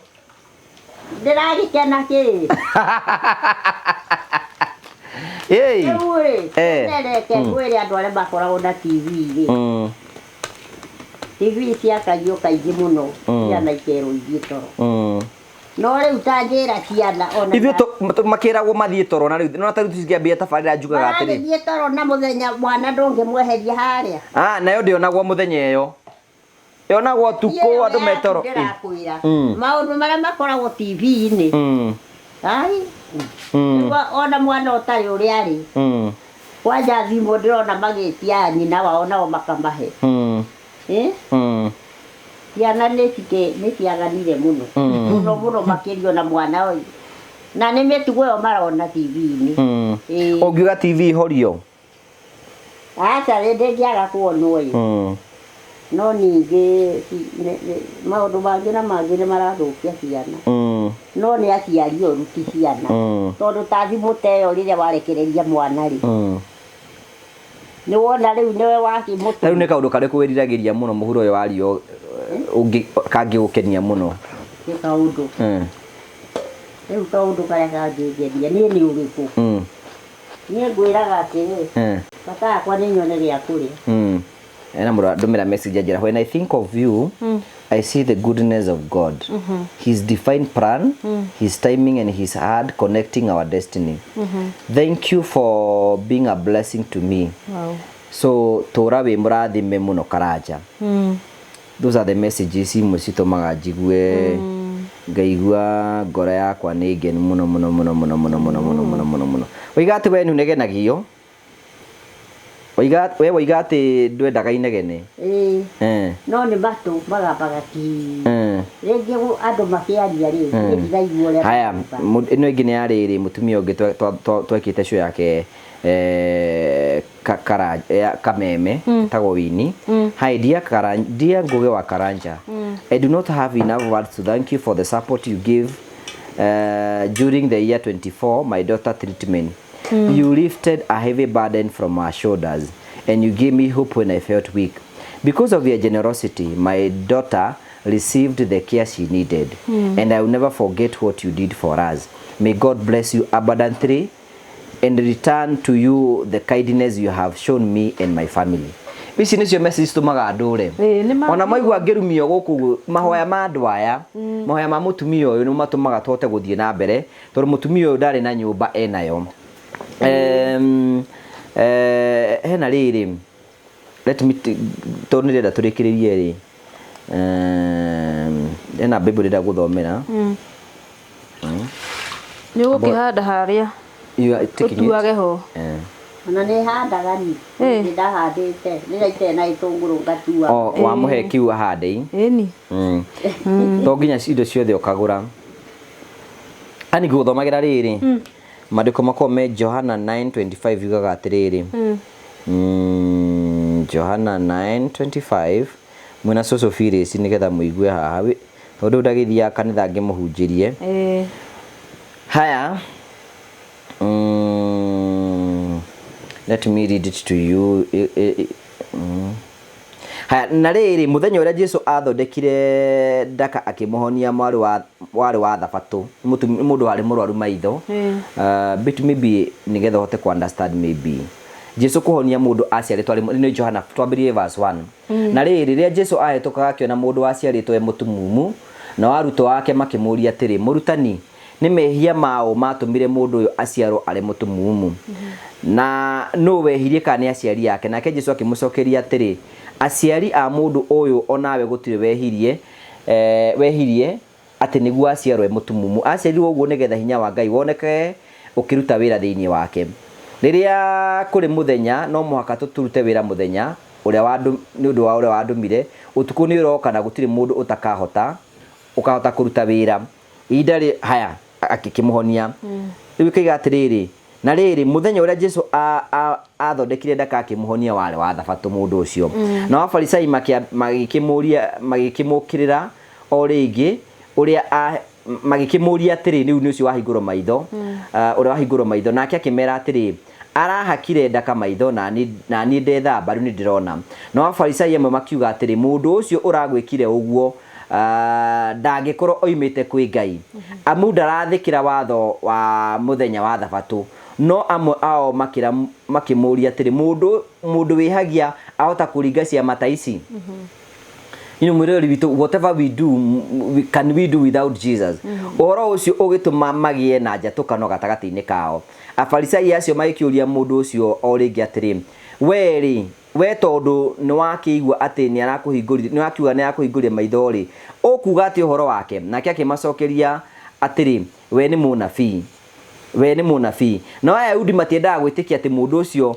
Ndĩragĩkena kĩ? Nereke kwĩrĩ andũ arĩa makoragwo na TV-rĩ. TV ciakagio kaingĩ mũno ciana ikerwo ithiĩ toro. No rĩu ta njĩra ciana ona ithuĩ makĩragwo mathiĩ toro na rĩu no ta rĩu tũcingĩambia tabarĩra njugaga atĩrĩ. Marathiĩ toro na mũthenya mwana ndũngĩmweheria harĩa. Nayo ndĩonagwo mũthenya ĩyo. Yonagwo tukũ andũ me toro. Maũndũ marĩa makoragwo TV-inĩ. Ona mwana ũtarĩ ũrĩa arĩ. Kwanja thimũ ndĩrona magĩtia nyina wao nao makamahe. Ciana nĩ ciaganire mũno. Mũno makĩrio na mwana ũyũ. Na nĩ mĩtugo ĩyo marona TV-inĩ. Ũngiuga TV horio? Aca ndĩngĩaga kuonwo ĩ. No ningĩ maũndũ mangĩ na mangĩ nĩ marathũkia ciana. No nĩ aciari ũru ti ciana. Tondũ ta thimũ ta ĩyo rĩrĩa warekereria mwana rĩ. Nĩ wona rĩu nĩwe wakĩmũtũma. Rĩu nĩ kaũndũ karĩkũ wĩriragĩria mũno mũhuro ũyũ wa rio kangĩgũkenia mũno? Nĩ kaũndũ. Rĩu kaũndũ karĩa kangĩngenia niĩ nĩ ũrĩkũ? Niĩ ngwĩraga atĩrĩ bata yakwa nĩ nyone gĩa kũrĩa. Na mũra ndũmĩra message njĩra when I think of you I see the goodness of God, his divine plan, his timing and his hand connecting our destiny. Thank you for being a blessing to me. so tora we murathime muno Karanja. Those are the messages imwe citumaga njigue ngaigua ngoro yakwa nĩ ngenu muno muno muno muno muno muno muno muno muno muno. Oiga atĩ we nĩũnegenagio? We woiga atĩ ndwendaga inegene? No nĩ matũ magambaga ti rĩngĩ andũ makĩaria rĩ ndiraigua ũrĩa. Haya, ĩno ĩngĩ nĩ ya rĩrĩ mũtumia ũngĩ twekĩte show yake Kameme tagwo Winnie. Hi dear Ngugi wa Karanja, I do not have enough words to thank you for the support you give during the year 24 my daughter treatment. You lifted a heavy burden from our shoulders and you gave me hope when I felt weak. Because of your generosity, my daughter received the care she needed and I will never forget what you did for us. May God bless you abundantly and return to you the kindness you have shown me and my family. Ici nĩcio message tumaga ndũre. Ona maigua ngĩrumio gũkũ mahoya ma andũ aya, mahoya ma mũtumia ũyũ nĩ matũmaga tũhote gũthiĩ na mbere tondũ mũtumia ũyũ ndarĩ na nyũmba enayo. Hena rĩrĩ, let me tondũ nĩrenda tũrĩkĩrĩrie rĩ. Hena Bible ndĩrenda gũthomera. Nĩ ũgũkĩhanda harĩa. You are taking it. Ona nĩ handaga ni nĩ ndahandĩte nĩ raite na itũngũrũ ngatua. Wa mũhe kiu ahande. Ĩni. To nginya indo ciothe ũkagũra. Ani gũthomagĩra rĩrĩ. Maandĩko makwa me Johana 9:25 yugaga atĩrĩrĩ. Johana 9:25 mwena social feelings nĩgetha mũigue haha tondũ ndagĩthia kanitha ngĩmũhunjĩrie. Haya. Let me read it to you. Haya, na rĩrĩ mũthenya ũrĩa Jesu athondekire ndaka akĩmũhonia mwarĩ wa Thabatũ mũndũ warĩ mũrwaru maitho. But maybe nĩgetha ũhote ku understand maybe Jesu kũhonia mũndũ aciarĩtwo nĩ Johana twambĩrĩrie verse 1. Na rĩrĩ rĩrĩa Jesu ahĩtũkaga akĩona mũndũ waciarĩtwo mũtumumu na arutwo ake makĩmũria atĩrĩ, mũrutani, nĩ mehia mao matũmire mũndũ ũyũ aciarwo arĩ mũtumumu na no wehirie kana nĩ aciari yake? Nake Jesu akĩmũcokeria atĩrĩ, aciari a mũndũ ũyũ onawe gũtirĩ wehirie atĩ nĩguo aciarwo mũtumumu. Aciarirwo ũguo nĩgetha hinya wa Ngai woneke ũkĩruta wĩra thĩinĩ wake. Rĩrĩa kũrĩ mũthenya no mũhaka tũturute wĩra mũthenya nĩ ũndũ wa ũrĩa wandũmire. Ũtukũ nĩ ũroka na gũtirĩ mũndũ ũkahota kũruta wĩra. Ihinda haya akĩmũhonia. Rĩu kaiga atĩrĩrĩ, na rĩrĩ mũthenya ũrĩa Jesu athondekire ndaka akĩmũhonia warĩ wa Thabatũ mũndũ ũcio. Na Afarisai magĩkĩmũkĩrĩra o rĩngĩ ũrĩa magĩkĩmũria atĩrĩ rĩu nĩ ũcio wahingũrwo maitho, ũrĩa wahingũrwo maitho, nake akĩmera atĩrĩ, arahakire ndaka maitho na niĩ ndethamba rĩu nĩ ndĩrona. Na Afarisai amwe makiuga atĩrĩ, mũndũ ũcio ũragwĩkire ũguo ndangĩkorwo oimĩte kwĩ Ngai, amu ndarathĩkĩra watho wa mũthenya wa Thabatũ. No amwe ao makĩmũria atĩrĩ, mũndũ wĩhagia ahota kũringa ciama ta ici? Mwĩrori witũ, whatever we do, can we do without Jesus? Ũhoro ũcio ũgĩtũma magĩe na njatũkano gatagatĩ-inĩ kao. Afarisai acio magĩkĩũria mũndũ ũcio o rĩngĩ atĩrĩ, we tondũ nĩ wakĩigua atĩ nĩ wakiuga nĩ arakũhingũria maitho rĩ, ũkuga atĩ ũhoro wake? Nake akĩmacokeria atĩrĩ, we nĩ mũnabii. Na Ayahudi matiendaga gwĩtĩkia atĩ mũndũ ũcio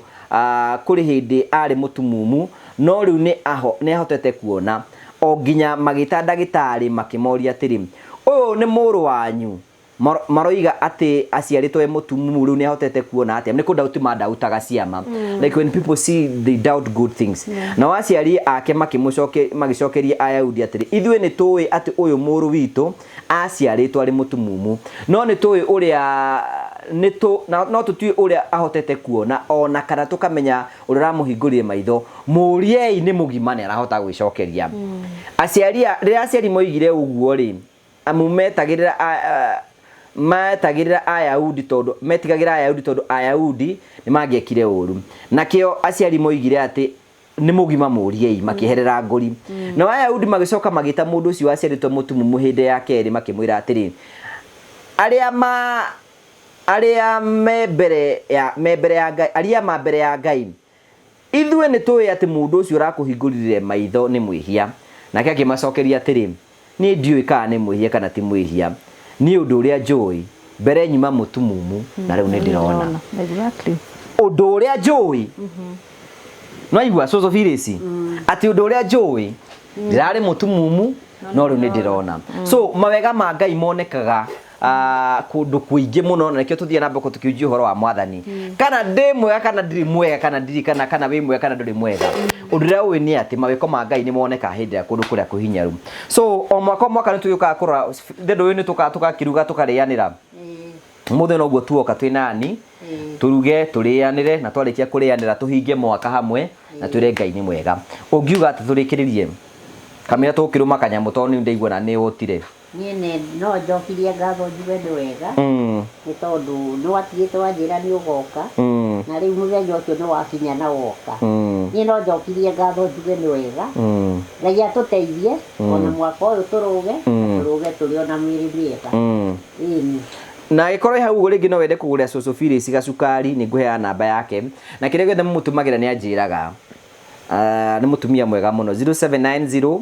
kũrĩ hĩndĩ arĩ mũtumumu, no rĩu nĩ ahotete kuona. O nginya magĩta ndagĩtarĩ makĩmoria atĩrĩ, ũyũ nĩ mũrũ wanyu? Maroiga atĩ aciarĩtwo mũtumumu, rĩu nĩ ahotete kuona atĩa? Nĩ kũndauti mandautaga ciama. Like when people see they doubt good things. Na aciari ake magĩcokeria Ayahudi atĩrĩ, ithuĩ nĩ tũĩ atĩ ũyũ mũrũ witũ aciarĩtwo arĩ mũtumumu, no nĩ tũĩ ũrĩa no tũtiũĩ ũrĩa ahotete kuona, ona kana tũkamenya ũrĩa ũramũhingũrire maitho. Mũriei nĩ mũgima, nĩ arahota gwĩcokeria. Rĩrĩa aciari moigire ũguo rĩ, amu metigagĩra Ayahudi tondũ Ayahudi nĩ mangĩekire ũru. Nakĩo aciari moigire atĩ nĩ mũgima mũriei, makĩherera ngũri. Na Ayahudi magĩcoka magĩta mũndũ ũcio waciarĩtwo mũtumumu hĩndĩ ya kerĩ makĩmwĩra atĩrĩ, arĩa me mbere ya Ngai Ithue nĩ tũĩ atĩ mũndũ ũcio ũrakũhingũrire maitho nĩ mwĩhia, nake akĩmacokeria atĩrĩ niĩ ndiũĩ kana nĩ mwĩhia kana ti mwĩhia, niĩ ũndũ ũrĩa njũĩ mbere nyuma mũtumumu na rĩu nĩ ndĩrona. Ũndũ ũrĩa njũĩ no igua Soso Phyllis atĩ ũndũ ũrĩa njũĩ ndirarĩ mũtumumu no rĩu nĩ ndĩrona. So mawega ma Ngai monekaga kundu kuingi muno, na nikio tuthia na mboko tukiujia uhoro wa Mwathani. Kana ndi mwega kana ndiri mwega kana ndiri kana wi mwega kana nduri mwega, undira uwi ni ati mawiko ma Ngai ni moneka hindi ya kundu kuria kuhinyaru. So o mwaka ni tuyuka kurora ndedo ni tukakiruga tukarianira muthe no guo tuoka twi nani turuge turianire na twarikia kurianira tuhinge mwaka hamwe na twire Ngai ni mwega. Ungiuga ati turikiririe kamira tukiruma kanyamu to ni ndeigua na ni utire niene no njokirie ngatho njuge nĩ wega nĩ tondũ nĩ watigĩte wanjĩra nĩ ũgoka na rĩu mũthenya ũcio nĩ wakinya na woka. Niĩ no njokirie ngatho njuge nĩ wega, Ngai atũteithie ona mwaka ũyũ tũrũge tũrĩ ona mĩĩrĩ mĩega. Ĩni na gĩkorwo hau ũguo rĩngĩ no wende kũgũrĩra Soso Phyllis gacukari nĩ ngũheana namba yake na kĩrĩa gĩothe mũtũmagĩra nĩ anjĩraga nĩ mũtumia mwega mũno 0790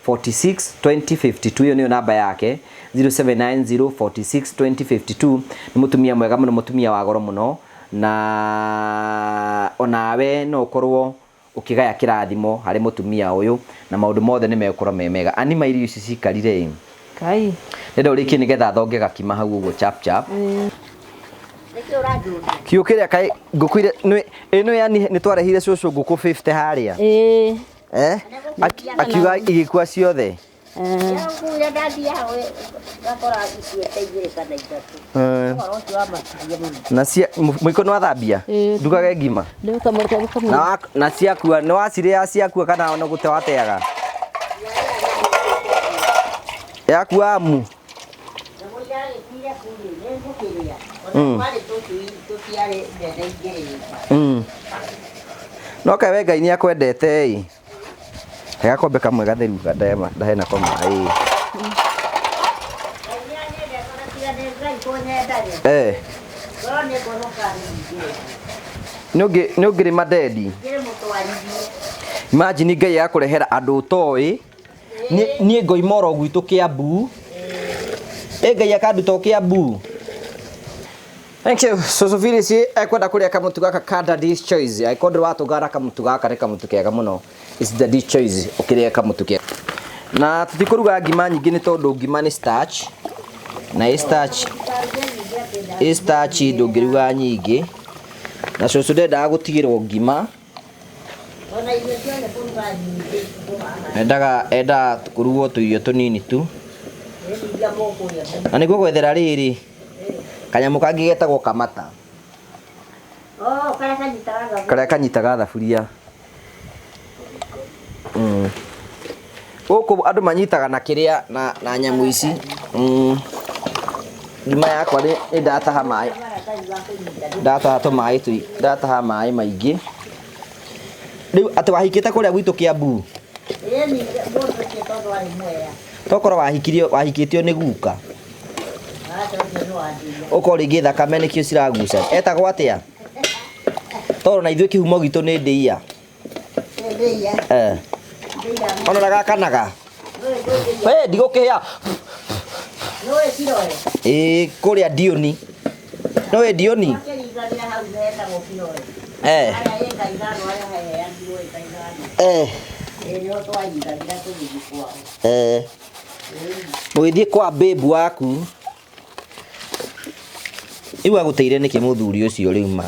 46 20 52 hiyo niyo namba yake 0790 46 20 52 ni mutumia mwega muno, mutumia wa goro muno, na onawe no korwo ukigaya kirathimo hari mutumia uyu na maundu mothe ni mekora memega. Ani mairio ici cikarire Kai ndio uriki nigetha thonge gakima hau uguo chap chap kiukiria kai ngukwire ino yani ni twarehire cucu nguku 50 haria akiuga igikua ciothe na cia mwiko no athambia ndugage ngima na ciakua no acire ciakua kana ona gute wateaga yakua amu no kawe Ngai ni akwendete hega kombe kamwe gatheru ndahe nako mai nĩũngĩrĩ madedi imagine Ngai yakũrehera andũ ũtoĩ niĩ ngoimoro gwitũ Kiambu Ngai akanduta Kiambu. Thank you. Soso Phyllis ekwenda kuria kamutu gaka kada dish choice aikonde watugara kamutu gaka reka kamutu kega muno is the dish choice ukiria kamutu kega na tutikuruga ngima nyingi ni tondu ngima ni starch na starch ndungiruga nyingi na Soso ndenda gutigirwo ngima enda kurugwo tuirio tunini tu na niguo gwethera riri kanyamu kangi getagwo kamata karia kanyitaga thaburia gũkũ andũ manyitaga na kĩrĩa na nyamũ ici ngima yakwa nĩ ndataha maĩ ndataha maĩ maingĩ rĩu atĩ wahikĩte kũrĩa gwitũ Kiambu tokorwo wahikĩtio nĩ guka uko ringi thakame nikio ciraguca etagwo atia toro na ithuĩ kĩhumo gitũ nĩ ndĩia ona ndagakanaga ndigũkĩhĩa kũrĩa Dioni no Dioni mũgĩthiĩ kwa babe waku iwa guteire niki muthuri ucio riu ma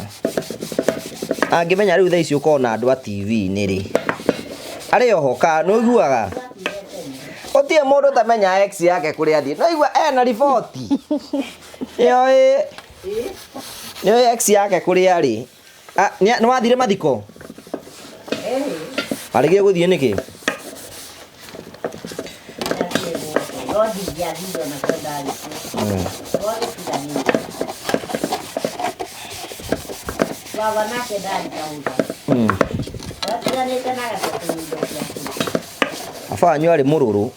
angimenya riu thaa ici ukona andu a TV ni ri ari oho ka no iguaga otie mundu tamenya ex yake kuri athi no igua ena riboti yo ex yake kuri ari ni wathire mathiko arigire guthie niki afanyo ari mururu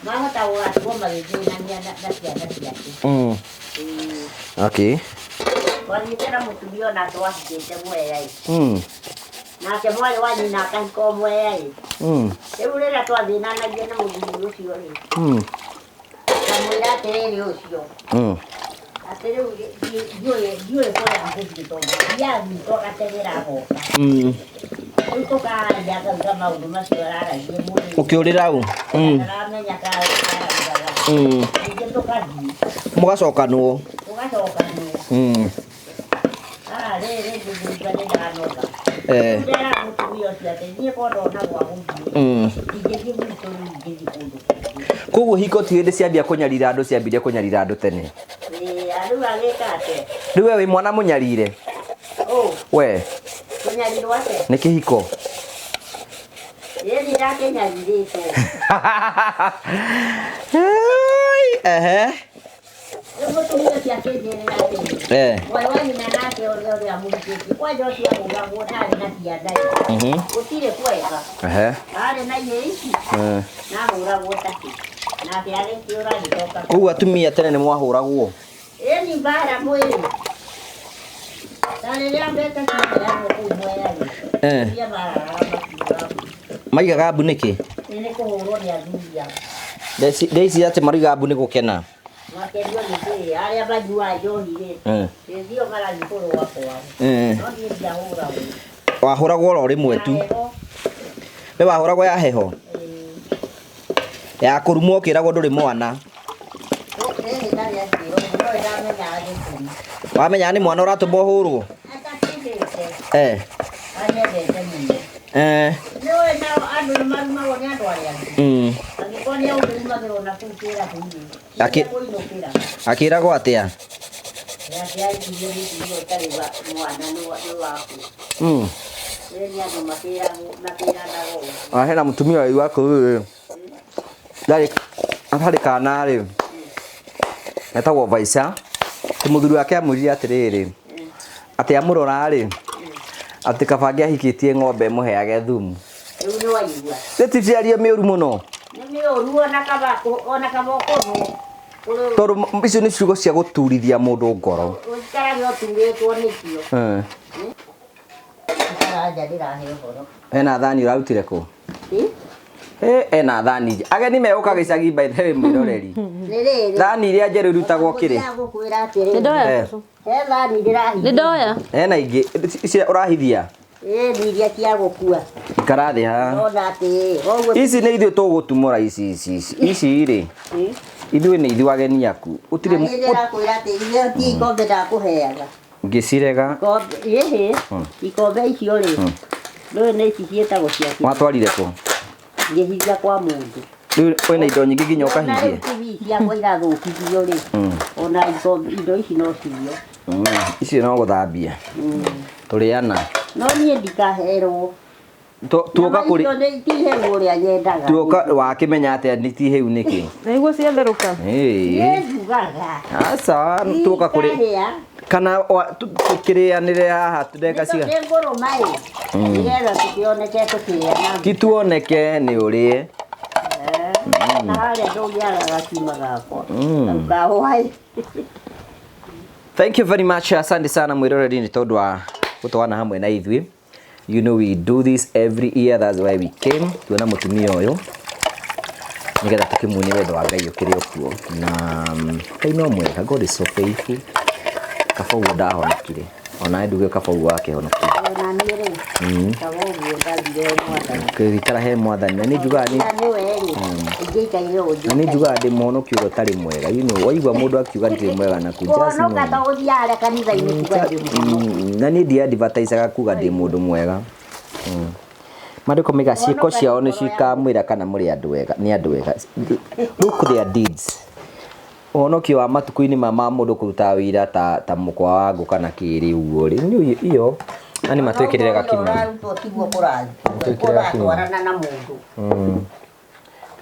mahota gũgatigwo magĩthĩnania na ciana ciake. Okay. Twathiĩte na mũtumia ona twahikĩte Mwea-ĩ. Nake mwarĩ wa nyina akahika o Mwea-ĩ. Rĩu rĩrĩa twathĩnanagia na mũthuri ũcio-rĩ, ngamwĩra atĩrĩrĩ ũcio, atĩ rĩu ndiũĩ kũrĩa ngũthiĩ tondũ thiaga gwitũ agategera agoka. Rĩu tũkararia akauga maũndũ macio araragia mũndũ. Ũkĩũrĩra ũ? Ndaramenya kararaga. Ningĩ tũgathiĩ. Mũgacokanwo. Tũgacokanwo. Rĩrĩ ngũthiĩ ndanoga. Ndera mũtumia ũcio atĩ thiĩ kwona ona gwa gũthiĩ. Ingĩthiĩ gwitũ rĩu ingĩthiĩ kũndũ kũngĩ. Koguo hiko ti hĩndĩ ciambia kũnyarira andũ ciambirie kũnyarira andũ tene. Rĩu agĩka atĩa? Rĩu we wĩ mwana mũnyarire? We? Kũnyarirwo atĩa? Nĩ kĩhiko. Ĩni ndakĩnyarirĩtwo. Rĩu mũtumia ũcio akĩnjĩrĩra atĩrĩ, mwarĩ wa nyina nake ũrĩa amũhikĩtie, kwanja ũcio ahũragwo ndarĩ na cianda-ĩ, gũtirĩ kwega. Arĩ na irio ici na ahũragwo takĩ, nake agĩkĩũra agĩcoka. Koguo atumia tene nĩ mwahũragwo? Ĩni mbara mwĩrĩ. Ta rĩrĩa mbete ciheanwo kũu Mwea-rĩ, iria mararaga makiuga. Maigaga mbu nĩkĩ? Nĩ kũhũrwo nĩ athuri ao. Nĩ ici atĩ marigaga mbu nĩ gũkena? Makenio nĩ kĩĩ, arĩa manyuaga njohi-rĩ, nĩthio marathiĩ kũrũa kwao. No niĩ ndiahũragwo. Wahũragwo oro rĩmwe tu? We wahũragwo ya heho? Ya kũrumwo ũkĩragwo ndũrĩ mwana? Rĩrĩ ndarĩ akĩrwo, nĩwe ndamenyaga gĩtũmi. Wamenyaga nĩ mwana ũratũma ũhũrwo? Atakindĩte. Anyendete mũno. Nĩũĩ nao andũ nĩmarumagwo nĩ andũ arĩa angĩ. Angĩkorwo nĩ aumĩrumagĩrwo na kũu kĩrabu-inĩ. Akĩragwo atĩa? Atĩ aikirio gĩtugĩ ũtarĩ mwana nĩ waku. Rĩrĩ andũ makĩranaga ũũ. Hena mũtumia wĩ wako ũyũ ndarĩ kana-rĩ, etagwo Vaica. Mũthuri wake amwĩrire atĩrĩrĩ, atĩ amũrora-rĩ, atĩ kaba angĩahikĩtie ng'ombe mũheage thumu. Rĩu nĩ waigua. Nĩticiario mĩũru mũno. Nĩ mĩũru ona kaba ũkũrwo. Tondũ icio nĩ ciugo cia gũturithia mũndũ ngoro. Ũikarage ũturĩtwo nĩkĩo. Ndaraja ndĩrahe ũhoro. Hena thani ũrarutire kũ? Ena thani. Ageni megũka gĩcagi by the way mwĩroreri. Thani iria njerũ irutagwo kĩrĩ? Nĩndoya. He thani ndĩrahithia. Nĩndoya. Hena ingĩ icio ũrahithia? Nĩ iria cia gũkua. Ikara thĩ haha. Ndona atĩ Ici nĩ ithuĩ tũgũtumũra ici-rĩ. Ithuĩ nĩ ithuĩ ageni aku. Ũtirĩ ndĩrakwĩra atĩ irio ti ikombe ndakũheaga. Ngĩcirega. Ikombe icio-rĩ, ndũĩ nĩ ici ciĩtagwo cia kĩ. Watwarire kũ? Ngĩhithia kwa mũndũ. Rĩu kwĩna indo nyingĩ nginya ũkahithia. Ona rĩu TV ciakwa irathũkithio-rĩ, ona indo ici no cio. Icio no gũthambia. Tũrĩana. No niĩ ndikaherwo. Tuoka kũrĩ. Tiheirwo ũrĩa nyendaga. Tuoka wakĩmenya atĩa nĩ ti hĩu nĩkĩ? Nĩguo ciatherũka. Nĩndugaga. Aca tuoka kũrĩ. Kana tukĩrĩanĩre haha ndeka ciga. Nĩ ngũrũma-ĩ. Nĩgetha tũkĩoneke tũkĩrĩa. Ti tuoneke nĩ ũrĩe. Na harĩa ndũngĩaga gakima gakwa. Kahũa-ĩ. Thank you very much. Asante sana mwĩroreri nĩ tondũ wa gũtwarana hamwe na ithuĩ. You know we do this every year, that's why we came. Tuona mũtumia ũyũ nĩgetha tũkĩmuonie wendo wa Ngai ũkĩrĩ okuo. Na Ngai no mwega, God is so faithful. Kaba ũguo ndahonokire. Ona nduge kaba ũguo akĩhonokire. Ona niĩ-rĩ, kaba ũguo ndathire Mwathani. Ũkĩgĩikara he Mwathani. Na nĩ njugaga nĩ na nĩ njugaga ndĩ mũhonokio ũrĩa ũtarĩ mwega. You know, waigua mũndũ akiuga ndĩrĩ mwega na kuja kũhonoka ta ũthiaga kanitha-inĩ kuga ndĩ mũhonoku. na niĩ ndiadvertisaga kuga ndĩ mũndũ mwega. Maandĩko maiga ciĩko ciao nĩ cikamwĩra kana mũrĩ andũ wega, nĩ andũ wega. Look their deeds. Ũhonokio wa matukũ-inĩ ma mũndũ kũruta wĩra ta mũkwa wa ngũ kana kĩrĩ uguo rĩ. Nĩ iyo na nĩ matwĩkĩrĩre gakima. Twarana na mũndũ.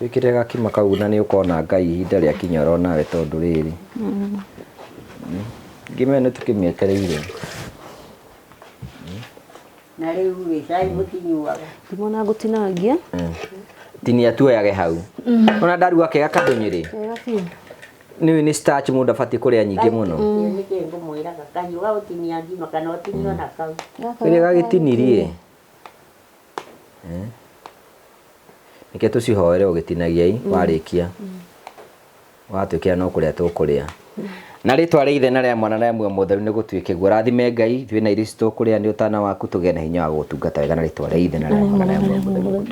Twĩkĩrĩre gakima kau na nĩ ũkona Ngai ihinda rĩa kinya oro nawe tondũ rĩrĩ. Ngĩmenya nĩ tũkĩmĩetereire. Na rĩu cai mũtinyuaga. Ndimona gũtinangia. tinia tuoyage hau ona ndaruga kega kadonyiri ni starch mundu abati kuria nyingi muno niki ngumwiraga kanyuga utinia ngima kana utinio na kau kire gagitinirie nike tucihoere ugitinagiai warikia watukia no kuria tukuria na ritwa riithe na ria mwana na mwe mutheru ni gutuike guo rathime Ngai thwi na iri tukuria ni utana waku tuge na hinya wa gutungata wega na ritwa riithe na ria mwana na mwe mutheru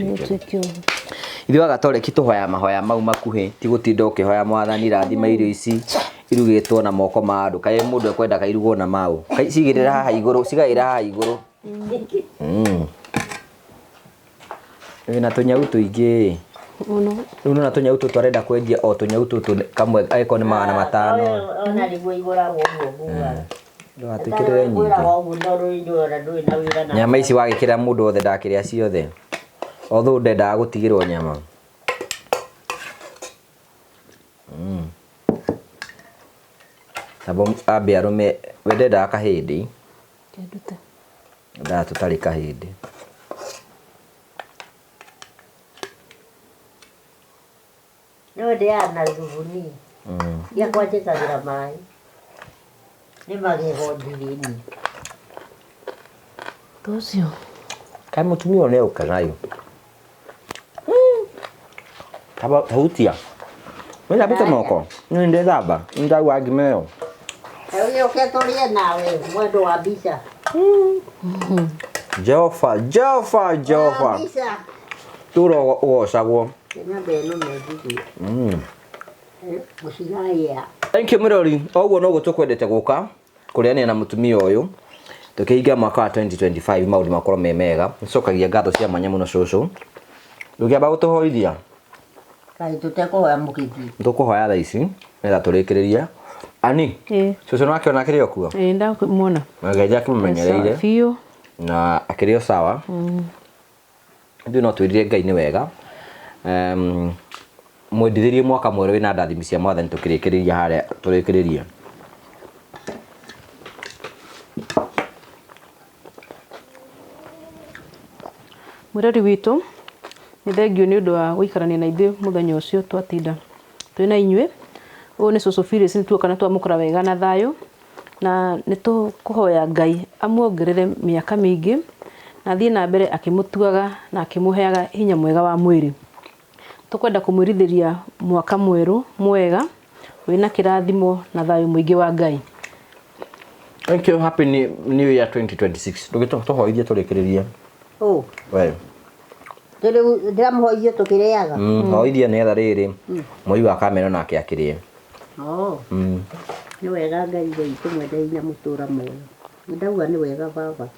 ithuĩ Agatoreki tũhoya mahoya mau makuhĩ ti gũtinda ũkĩhoya Mwathani rathima irio ici irugĩtwo na moko ma andũ kaĩ mũndũ ekwenda kairugwo na maũ cigĩrĩra haha igũrũ cigaĩra haha igũrũ na tũnyau tũingĩ rĩu na tũnyau tũtũ arenda kwendia o tũnyau tũtũ kamwe agĩkorwo nĩ 500 ona nĩguo igũragwo ũguo ngugaga ndũgatwĩkĩrĩre nyingĩ nyama ici wagĩkĩra mũndũ wothe ndakĩrĩa ciothe although ndendaga gũtigĩrwo nyama abo ambia rume wendendaga kahĩndĩ kendute ndaa tũtarĩ kahĩndĩ no ndiana thubuni ya kwanjĩkagĩra maĩ nĩ magego ngirini tocio kai mũtumia ũyũ nĩauka nayo tahutia wĩthambĩte moko nĩndĩthamba nĩndagua ngima ĩyo ũke tũrĩe nawe mwendwa wa mbica Jehova tũra ũgocagwo nyambe ĩno mendirie mũcigaya thank you mũrori oguo noguo tũkwendete gũka kũrĩanĩra na mũtumia ũyũ tukĩingia mwaka wa 2025 maũndũ makorwo me mega nĩcokagia ngatho cia mwanya mũno cũcũ ndũkĩamba gũtũhoithia kaĩ tũtekũhoya mũgĩthi tũkũhoya thaa ici nĩgetha tũrĩkĩrĩrie ani cũcũ nake ona akĩrĩ okuo ndamwona Ngai akĩmũmenyereire biũ na akĩrĩ o sawa ithuĩ no twĩrire Ngai nĩ wega mwendithĩrie mwaka mwerũ wĩna ndathimi cia Mwathani tũkĩrĩkĩrĩria harĩa tũrĩkĩrĩrie mwĩrori witũ nĩ thengio nĩ ũndũ wa gũikarania na ithuĩ mũthenya ũcio twatinda twĩna inyuĩ ũũ nĩ cũcũ Phyllis nĩtuoka na twamũkora wega na thayũ na nĩtũkũhoya Ngai amuongerere mĩaka mĩingĩ na thiĩ na mbere akĩmũtuaga na akĩmũheaga hinya mwega wa mwĩrĩ tũkwenda kũmwĩrithĩria mwaka mwerũ mwega wĩna kĩrathimo na thayũ mũingĩ wa Ngai. Thank you. Happy New Year 2026. Tũhoithie tũrĩkĩrĩrie. We. Ndĩramũhoithie tũkĩrĩaga. Hoithie nĩgetha rĩrĩ mweri wa Kameno nake akĩrĩe. Nĩ wega Ngai witũ mwende hinya mũtũra mwega. Ndauga nĩ wega baba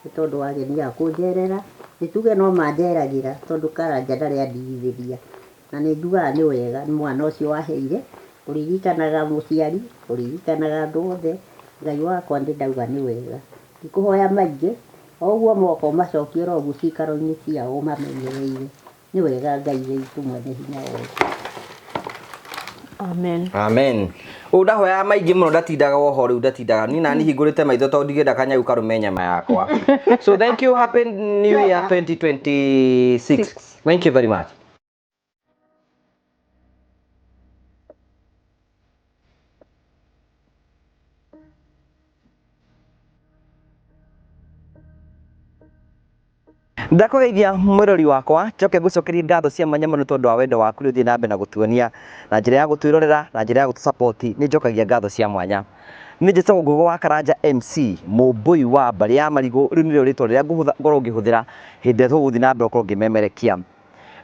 nĩ tondũ wagenia kũnjerera nĩtuge no manjeragĩra tondũ Karanja ndarĩ andigithĩria na nĩ ndugaga nĩ wega nĩ mwana ũcio waheire ũririkanaga mũciari ũririkanaga andũ othe Ngai wakwa ndauga nĩ wega ndikũhoya maingĩ oguo moko macokio rogu cikaro-inĩ ciao mamenyereire nĩ wega Ngai witũ mwene hinya wothe. Amen. Amen. Udahoya maingĩ mũno ndatindaga woho rĩu ndatindaga ni nani hingũrĩte maitho tondũ ndigenda kanyau karume nyama yakwa. So thank you, happy new year 2026. Thank you very much. Ndakugeithia mwirori wakwa njoke ngucokerie ngatho cia mwanya mũno tondu wa wendo waku rĩu thiĩ na mbere na gũtuonia na njĩra ya gũtwĩrorera na njĩra ya gũtũsupport nĩ njokagia ngatho cia mwanya nĩ njĩtagwo Ngũgũ wa Karanja MC mũmbũi wa mbarĩ ya marigũ rĩu nĩrĩo rĩtwa rĩrĩa ngũkorwo ngĩhũthĩra hĩndĩ ĩrĩa tũgũthiĩ na mbere gũkorwo ngĩmemerekia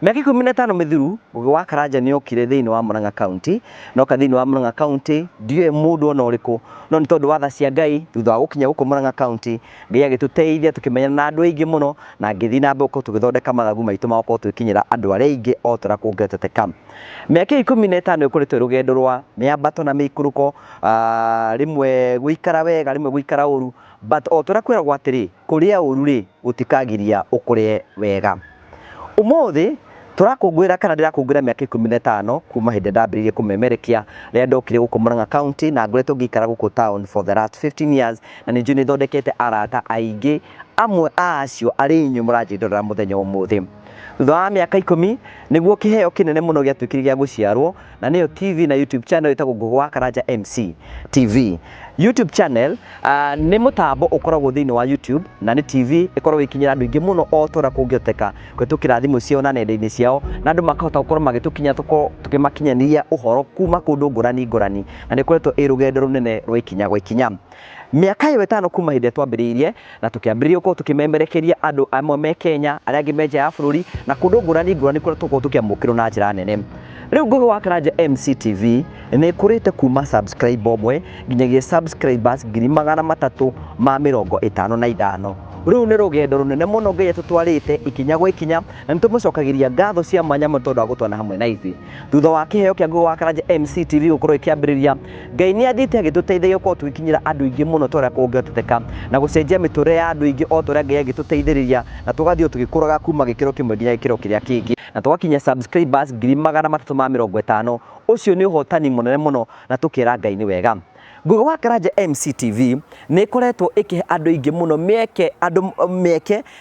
mĩaka 15 mĩthiru Ngũgĩ wa Karanja nĩ okire thĩinĩ wa Murang'a County noka thĩinĩ wa Murang'a County ndiũĩ mũndũ ona ũrĩkũ no nĩ tondũ wa tha cia Ngai thutha wa gũkinya gũkũ Murang'a County Ngai agĩtũteithia tũkĩmenyana na andũ aingĩ mũno na ngĩthiĩ na mbere gũkorwo tũgĩthondeka mathabu maitũ ma gũkorwo tũgĩkinyĩra andũ arĩa aingĩ o ta ũrĩa kũngĩhotekeka mĩaka 15 ĩkoretwo rũgendo rwa mĩambato na mĩikũrũko rĩmwe gũikara wega rĩmwe gũikara ũru but o ta ũrĩa kwĩragwo atĩrĩ kũrĩa ũru rĩ gũtikagiria ũkũrĩe wega ũmũthĩ turakũngũĩra kana ndirakũngũĩra mĩaka 15 kuma hĩndĩ ndambĩrĩirie kũmemerekia rĩrĩa ndokire gũkũ Murang'a County na ngoretwo ngĩikara gũkũ town for the last 15 years na nĩnjũĩ nĩthondekete arata aingĩ amwe acio arĩ inyuĩ mũranjĩrorera mũthenya ũmũthĩ thutha wa mĩaka 10 nĩguo kĩheo kĩnene mũno gĩatuĩkire gĩa gũciarwo, na nĩyo TV na YouTube channel ĩtagwo Ngũgĩ wa Karanja MC TV. YouTube channel nĩ mũtambo ũkoragwo thĩinĩ wa YouTube, na nĩ TV ĩkoragwo ĩkinyĩra andũ aingĩ mũno o ta ũrĩa kũngĩhoteka kũhĩtũkĩra thimũ ciao na nenda-inĩ ciao, na andũ makahota gũkorwo magĩtũkinya tũkĩmakinyanĩria ũhoro kuma kũndũ ngũrani, na nĩ koretwo ĩ rũgendo rũnene rwa ikinya gwa ikinya. Mĩaka ĩyo 5 kuma hĩndĩ twambĩrĩirie na tũkĩambĩrĩria gũkorwo tũkĩmemerekeria andũ amwe me Kenya, arĩa angĩ me nja ya bũrũri, na kũndũ ngũrani kũrĩa tũkorwo tũkĩamũkĩrwo na njĩra nene. Rĩu Ngũgĩ wa Karanja MC TV nĩ ĩkũrĩte kuma subscriber ũmwe nginyagia subscribers 355,000. Rĩu nĩ rũgendo rũnene mũno Ngai atũtwarĩte ikinya gwa ikinya, na nĩtũmũcokagĩria ngatho cia mwanya tondũ wa gũtwarana hamwe na ithuĩ. Thutha wa kĩheo kĩa Ngũgĩ wa Karanja MC TV gũkorwo ĩkĩambĩrĩria, Ngai nĩ athiĩte agĩtũteithagia gũkorwo tũgĩkinyĩra andũ aingĩ mũno ta ũrĩa kũngĩhoteka, na gũcenjia mĩtũrĩre ya andũ aingĩ o ta ũrĩa Ngai agĩtũteithĩrĩria, na tũgathiĩ tũgĩkũraga kuma gĩkĩro kĩmwe nginya gĩkĩro kĩrĩa kĩngĩ, na tũgakinya subscribers 350,000. Ũcio nĩ ũhotani mũnene mũno, na tũkĩra Ngai nĩ wega. Ngũgĩ wa Karanja MC TV nĩ ĩkoretwo ĩkĩhe andũ aingĩ mũno mĩeke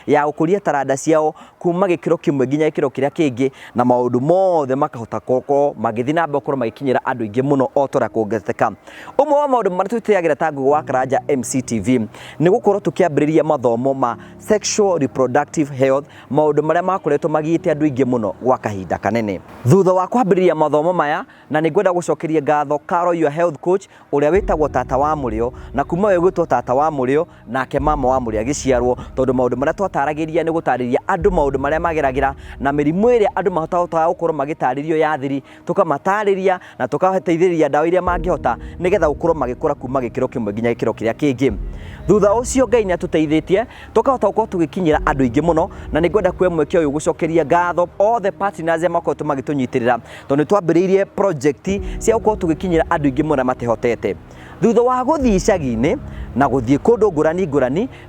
ya gũkũria taranda ciao kuma gĩkĩro kĩmwe nginya gĩkĩro kĩrĩa kĩngĩ, na maũndũ mothe makahota gũkorwo magĩthiĩ na mbere gũkorwo magĩkinyĩra andũ aingĩ mũno o ta ũrĩa kũngĩhoteka. Ũmwe wa maũndũ marĩa twĩtĩagĩra ta Ngũgĩ wa Karanja MC TV nĩ gũkorwo tũkĩambĩrĩria mathomo ma sexual reproductive health, maũndũ marĩa makoretwo magĩte andũ aingĩ mũno gwa kahinda kanene. Thutha wa kwambĩrĩria mathomo maya, na nĩ ngwenda gũcokeria ngatho Carol your health coach ũrĩa wĩtagwo tata wa mũrĩo, na kuma we gwĩtwo tata wa mũrĩo nake mama wa mũrĩo agĩciarwo, tondũ maũndũ marĩa twataragĩria nĩ gũtarĩria andũ maũndũ marĩa mageragĩra na mĩrimũ ĩrĩa andũ mahotaga gũkorwo magĩtarĩrio ya thiri, tũkamatarĩria na tũkateithĩrĩria ndawa iria mangĩhota nĩgetha gũkorwo magĩkũra kuma gĩkĩro kĩmwe nginya gĩkĩro kĩrĩa kĩngĩ. Thutha ũcio Ngai nĩ atũteithĩtie tũkahota gũkorwo tũgĩkinyĩra andũ aingĩ mũno, na nĩ ngwenda kuoya mweke ũyũ gũcokeria ngatho all the partners makoretwo magĩtũnyitĩrĩra, tondũ nĩ twambĩrĩirie project cia gũkorwo tũgĩkinyĩra andũ aingĩ mũno matehotete. Thutha wa gũthiĩ icagi-inĩ na gũthiĩ kũndũ ngũrani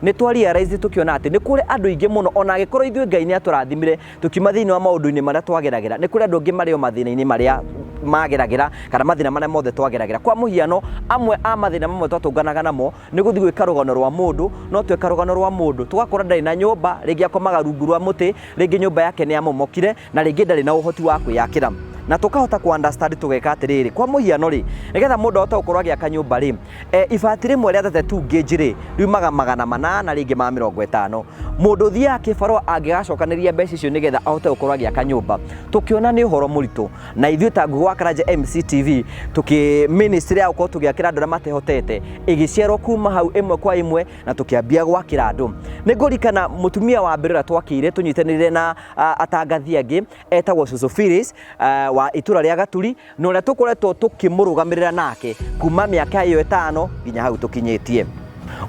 nĩ twarealize tũkĩona atĩ nĩ kũrĩ andũ aingĩ mũno, ona angĩkorwo ithuĩ Ngai nĩ atũrathimire tũkiuma thĩinĩ wa maũndũ-inĩ marĩa twageragĩra, nĩ kũrĩ andũ angĩ marĩ o mathĩna-inĩ marĩa mageragĩra, kana mathĩna marĩa mothe twageragĩra. Kwa mũhiano, amwe a mathĩna mamwe twatũnganaga namo nĩ gũthiĩ gwĩka rũgano rwa mũndũ, no tweka rũgano rwa mũndũ tũgakora ndarĩ na nyũmba, rĩngĩ akomaga rungu rwa mũtĩ, rĩngĩ nyũmba yake nĩ yamomokire, na rĩngĩ ndarĩ na ũhoti wa kwĩyakĩra, na tũkahota ku understand tũgeka atĩrĩrĩ. Kwa mũhiano rĩ, nĩgetha mũndũ ahote gũkorwo agĩaka nyũmba rĩ, ibati rĩmwe rĩa 32 gauge rĩ riumaga 800 rĩngĩ 50. Mũndũ ũthiaga kĩbarũa angĩgacokanĩria mbeca icio nĩgetha ahote gũkorwo agĩaka nyũmba, tũkĩona nĩ ũhoro mũritũ, na ithuĩ ta Ngũgĩ wa Karanja MC TV tũkĩ ministry ya gũkorwo tũgĩakĩra andũ arĩa matehotete ĩgĩciarwo kuma hau ĩmwe kwa ĩmwe, na tũkĩambia gwakĩra andũ. Nĩ ngũririkana mũtumia wa mbere ũrĩa twakĩire tũnyitanĩire na atangathi angĩ etagwo Susu Phyllis wa itũra rĩa Gaturi, na ũrĩa tũkoretwo tũkĩmũrũgamĩrĩra nake kuma mĩaka ĩyo 5 nginya hau tũkinyĩtie.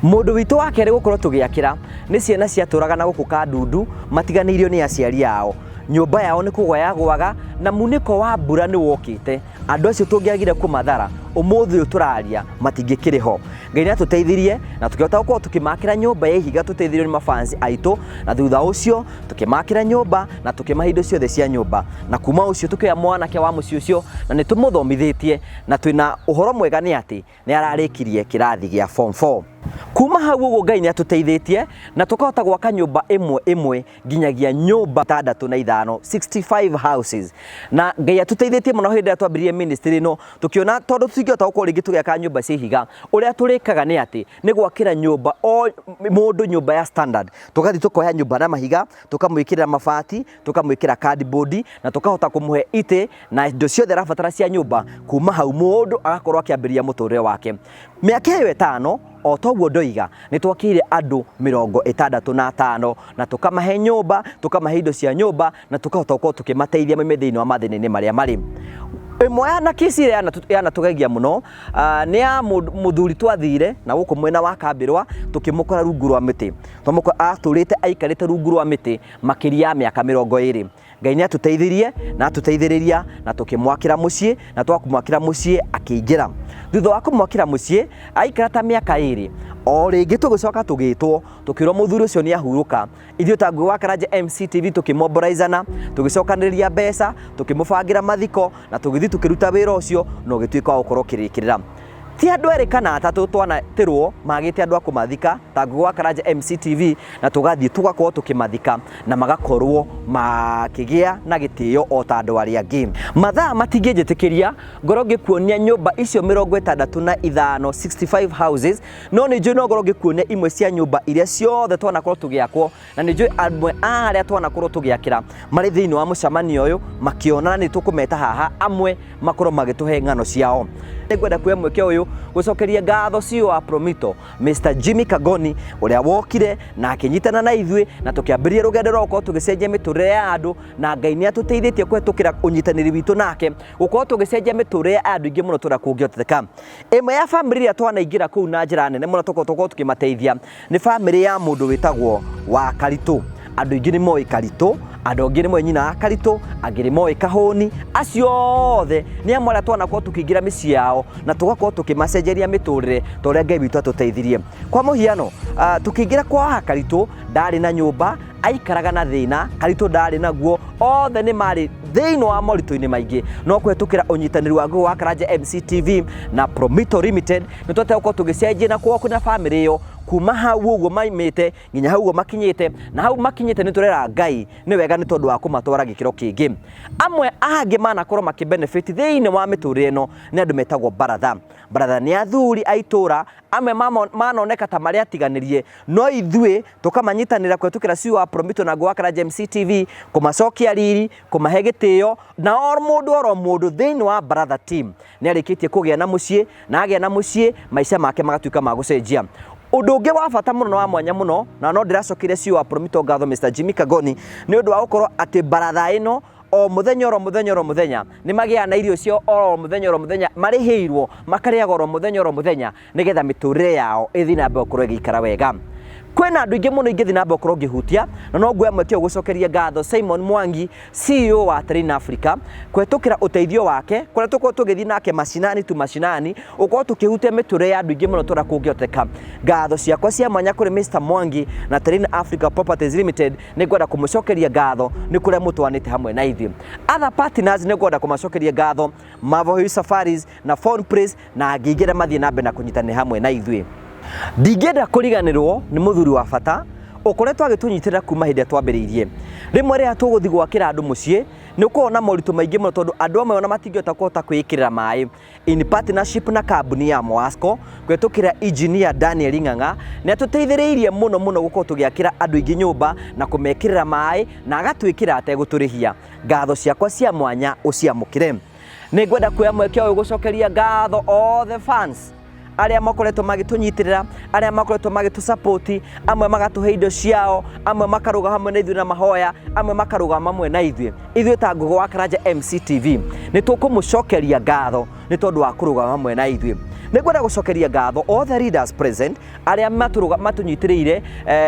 Mũndũ witũ wa kerĩ gũkorwo tũgĩakĩra nĩ ciana ciatũraga na gũkũ Kandundu, matiganĩirio nĩ aciari yao. Nyũmba yao nĩ kũgwa yagwaga na munĩko wa mbura nĩ wokĩte, andũ acio tũngĩagire kũmathara ũmũthĩ ũyũ tũraria matingĩkĩrĩ ho. Ngai nĩ atũteithirie na tũkĩhota gũkorwo tũkĩmakĩra nyũmba ya ihiga, tũteithĩrĩrio nĩ mafans aitũ, na thutha ũcio tũkĩmakĩra nyũmba na tũkĩmahe indo ciothe cia nyũmba, na kuma ũcio tũkĩoya mwanake wa mũciĩ ũcio na nĩ tũmũthomithĩtie, na twĩna ũhoro mwega nĩ atĩ nĩ ararĩkirie kĩrathi gĩa form 4. Kuma hau ũguo Ngai nĩ atũteithĩtie na tũkahota gwaka nyũmba ĩmwe nginyagia nyũmba 65, 65 houses, na Ngai atũteithĩtie mũno hĩndĩ ĩrĩa twambĩrĩirie ministry ĩno, tũkĩona tondũ tũtingĩhota gũkorwo rĩngĩ tũgĩaka nyũmba cia ihiga, ũrĩa tũrĩkaga nĩ atĩ nĩ gwakĩra nyũmba o mũndũ nyũmba ya standard, tũgathiĩ tũkoya nyũmba na mahiga, tũkamwĩkĩrĩra mabati, tũkamwĩkĩra cardboard, na tũkahota kũmũhe itĩ na indo ciothe arabatara cia nyũmba. Kuma hau mũndũ agakorwo akĩambĩrĩria mũtũrĩre wake. Mĩaka ĩyo 5 o toguo ndoiga nĩ twakĩire andũ 65 na tũkamahe nyũmba, tũkamahe indo cia nyũmba, na tũkahota gũkorwo tũkĩmateithia thĩinĩ wa mathĩna-inĩ marĩa marĩ. Ĩmwe ya nakisi ĩrĩa yanatũgegia mũno nĩ ya mũthuri twathire na gũkũ mwena wa Kambĩrwa, tũkĩmũkora rungu rwa mĩtĩ, twamũkora atũrĩte aikarĩte rungu rwa mĩtĩ makĩria ya mĩaka 20. Ngai nĩ atũteithirie na atũteithĩrĩria na tũkĩmwakĩra mũciĩ, na twakumwakĩra mũciĩ akĩingĩra. Thutha wa kũmwakĩra mũciĩ aikara ta mĩaka 2, o rĩngĩ tũgĩcoka tũgĩtwo tũkĩrwo mũthuri ũcio nĩ ahurũka. Ithuĩ ta Ngũgĩ wa Karanja MC TV tũkĩmobilize-ana, tũgĩcokanĩrĩria mbeca, tũkĩmũbangĩra mathiko, na tũgĩthiĩ tũkĩruta wĩra ũcio na ũgĩtuĩka wa gũkorwo ũkĩrĩkĩrĩra. ti andu eri kana atatu twanatirwo magite andu akumathika ta Ngugi wa Karanja MCTV na tugathie tugakorwo tukimathika na magakorwo makigia na gitio o ta andu aria angi. Mathaa matingĩnjĩtĩkĩria ngoro ngĩkuonia nyũmba icio 65 65 houses, no nĩ njũĩ no ngoro ngĩkuonia imwe cia nyũmba iria ciothe twanakorwo tũgĩakwo, na nĩ njũĩ amwe arĩa twanakorwo tũgĩakĩra marĩ thĩinĩ wa mũcemanio ũyũ makĩona nĩ tũkũmeta haha amwe makorwo magĩtũhe ng'ano ciao. Nĩngwenda kuoya mweke ũyũ gũcokeria ngatho CEO wa Promito Mr. Jimmy Kagoni ũrĩa wokire na akĩnyitana na ithuĩ na tũkĩambĩrĩria rũgendo rwa gũkorwo tũgĩcenjia mĩtũrĩre ya andũ, na Ngai nĩ atũteithĩtie kũhetũkĩra ũnyitanĩri witũ nake gũkorwo tũgĩcenjia mĩtũrĩre ya andũ ingĩ mũno tũrĩa kũngĩhoteka. Ĩmwe ya bamĩrĩ ĩrĩa twanaingĩra kũu na njĩra nene mũno tũkorwo tũkĩmateithia nĩ bamĩrĩ ya mũndũ wĩtagwo wa Karitũ. Andũ aingĩ nĩ moĩ Karitũ, andũ angĩ nĩ moĩ nyina wa Karitũ, angĩ nĩ moĩ Kahũni. Acio othe nĩ amwe arĩa twanakorwo tũkĩingĩra mĩciĩ yao na tũgakorwo tũkĩmacenjeria mĩtũrĩre ta ũrĩa Ngai witũ atũteithirie. Kwa mũhiano tũkĩingĩra kwa Karitũ ndarĩ na nyũmba, aikaraga na thĩna, Karitũ ndarĩ naguo, othe nĩ marĩ thĩinĩ wa moritũ-inĩ maingĩ, no kũhetũkĩra ũnyitanĩri wa Ngugi wa Karanja MCTV na Promito Limited nĩ twahota gũkorwo tũgĩcenjia na kwona bamĩrĩ ĩyo kuma hau ũguo maimĩte nginya hau ũguo makinyĩte, na hau makinyĩte nĩ tũrera Ngai nĩ wega nĩ tondũ wa kũmatwara gĩkĩro kĩngĩ. Amwe angĩ manakorwo makĩbenefit thĩinĩ wa mĩtũrĩre ĩno nĩ andũ metagwo baratha. Baratha nĩ athuri a itũra, amwe manoneka ta marĩa atiganĩrie, no ithuĩ tũkamanyitanĩra kũhetũkĩra CEO wa Promito na Ngugi wa Karanja MCTV kũmacokia riri, kũmahe gĩtĩo, na o mũndũ thĩinĩ wa baratha team nĩ arĩkĩtie kũgĩa na mũciĩ, na agĩa na mũciĩ maica make magatuĩka ma gũcenjia. Ũndũ ũngĩ wa bata mũno na wa mwanya mũno, na no ndĩracokire CEO wa Promito ngatho Mr. Jimmy Kagoni nĩ ũndũ wa gũkorwo atĩ baratha ĩno o mũthenya nĩ magĩaga na irio cio o mũthenya marĩhĩirwo makarĩaga o mũthenya nĩgetha mĩtũrĩre yao ĩthiĩ na mbere gũkorwo ĩgĩikara wega. Kwĩna andũ ingĩ mũno ingĩthiĩ na mbere gũkorwo ngĩhutia, na no nguoya mweke gũcokeria ngatho Simon Mwangi CEO wa Train Africa kũhetũkĩra ũteithio wake kũrĩa tũkorwo tũgĩthiĩ nake mashinani tu mashinani, ũkorwo tũkĩhutia mĩtũrĩre ya andũ ingĩ mũno tũrĩa kũngĩhoteka. Ngatho ciakwa cia mwanya kũrĩ Mr. Mwangi na Train Africa Properties Limited nĩ ngwenda kũmũcokeria ngatho nĩ kũrĩa mũtwanĩte hamwe na ithuĩ. Other partners nĩ ngwenda kũmacokeria ngatho Mavo Safaris na Phone Praise na angĩ ingĩ mathiĩ na mbere na kũnyitanĩra hamwe na ithuĩ. Ndingĩenda kũriganĩrwo nĩ mũthuri wa bata ũkoretwo agĩtũnyitĩrĩra kuma hĩndĩ ĩrĩa twambĩrĩirie. Rĩmwe rĩrĩa tũgũthiĩ gwakĩra andũ mũciĩ nĩ ũkoragwo na moritũ maingĩ mũno tondũ andũ amwe ona matingĩhota kũhota kwĩĩkĩrĩra maĩ. In partnership na kambuni ya Mwasco kũhetũkĩra engineer Daniel Ng'ang'a nĩ atũteithĩrĩirie mũno gũkorwo tũgĩakĩra andũ aingĩ nyũmba na kũmekĩrĩra maĩ na agatwĩkĩra ategũtũrĩhia. Ngatho ciakwa cia mwanya ũciamũkĩre. Nĩ ngwenda kuoya mweke ũyũ gũcokeria ngatho all the fans arĩa makoretwo magĩtũnyitĩrĩra, arĩa makoretwo magĩtũsupport, amwe magatũhe indo ciao, amwe makarũga hamwe na ithuĩ na mahoya, amwe makarũgama hamwe na ithuĩ ta Ngugi wa Karanja MCTV nĩ tũkũmũcokeria ngatho nĩ tondũ wa kũrũgama hamwe na ithuĩ. Nĩ ngwenda gũcokeria ngatho all the leaders present arĩa matũnyitĩrĩire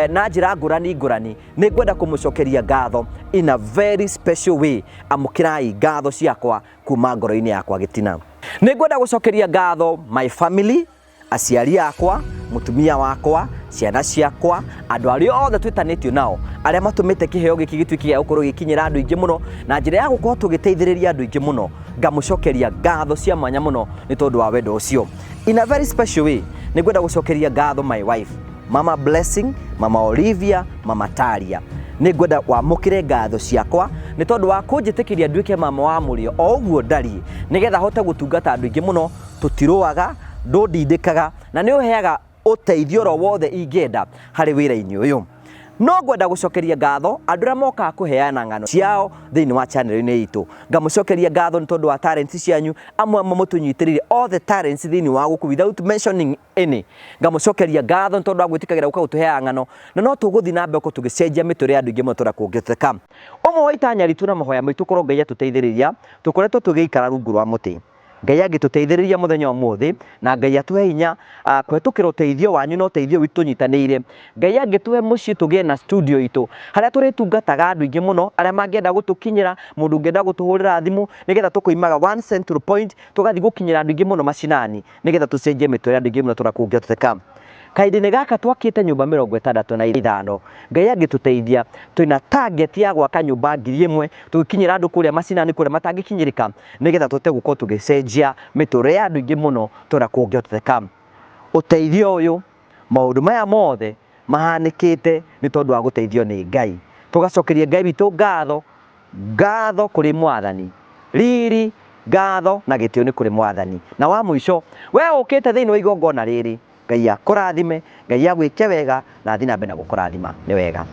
na njĩra ngũrani. Nĩ ngwenda kũmũcokeria ngatho in a very special way. Amũkĩrai ngatho ciakwa kuma ngoro-inĩ yakwa gĩtina. Nĩ ngwenda gũcokeria ngatho my family, aciari akwa, mũtumia wakwa, ciana ciakwa, andũ arĩa othe twĩtanĩtio nao arĩa matũmĩte kĩheo gĩkĩ gĩtuĩke gĩa gũkorwo gĩkinyĩra andũ aingĩ mũno na njĩra ya gũkorwo tũgĩteithĩrĩria andũ aingĩ mũno. Ngamũcokeria ngatho cia mwanya mũno nĩ tondũ wa wendo ũcio. In a very special way nĩ ngwenda gũcokeria ngatho my wife, Mama Blessing, Mama Olivia, Mama Taria. Nĩ ngwenda wamũkĩre ngatho ciakwa nĩ tondũ wa kũnjĩtĩkĩria nduĩke mama wa mũrĩo o ũguo ndariĩ nĩgetha hote gũtungata andũ aingĩ mũno, tũtirũaga, ndũndindĩkaga na nĩ ũheaga ũteithio ro wothe ingĩenda harĩ wĩra-inĩ ũyũ. No ngwenda gũcokeria ngatho andũ arĩa mokaga kũheana ng'ano ciao thĩinĩ wa channel-inĩ itũ. Ngamũcokeria ngatho nĩ tondũ wa talents cianyu, amwe mũtũnyitĩrĩire all the talents thĩinĩ wa gũkũ without mentioning any. Ngamũcokeria ngatho nĩ tondũ wa gwĩtĩkagĩra gũka gũtũheaga ng'ano, na no tũgũthiĩ na mbere tũgĩcenjia mĩtũrĩre ya andũ aingĩ mũno tũrĩa kũngĩhoteka. Ũmwe wa itanya ritũ na mahoya maitũ korwo Ngai atũteithĩrĩria, tũkoretwo tũgĩikara rungu rwa mũtĩ. Ngai agĩtũteithĩrĩria mũthenya ũmũthĩ na Ngai atũhe hinya kũhetũkĩra ũteithio wanyu na ũteithio witũ tũnyitanĩire. Ngai agĩtũhe mũciĩ tũgĩe na studio itũ harĩa tũrĩtungataga andũ aingĩ mũno arĩa mangĩenda gũtũkinyĩra, mũndũ ũngĩenda gũtũhũrĩra thimũ nĩgetha tũkoimaga one central point tũgathiĩ gũkinyĩra andũ aingĩ mũno mashinani nĩgetha tũcenjie mĩtũrĩre ya andũ aingĩ mũno tũrĩa kũngĩhoteka. kaindini gaka twakite nyumba 65 Ngai agituteithia twina target ya gwaka nyumba 1000 tugikinyira andu kuria macinani kuria matangikinyirika nigetha tute guko tugicenjia miture ya andu ingi muno tura kungioteteka uteithio uyu maundu maya mothe mahanikite ni tondu wa guteithio ni Ngai tugacokeria Ngai witu ngatho kuri mwathani riri ngatho na gitio ni kuri mwathani na wa muico we ukite thiini wa igongona riri Ngai akurathime Ngai agwike wega na athina mbere na gukurathima ni wega.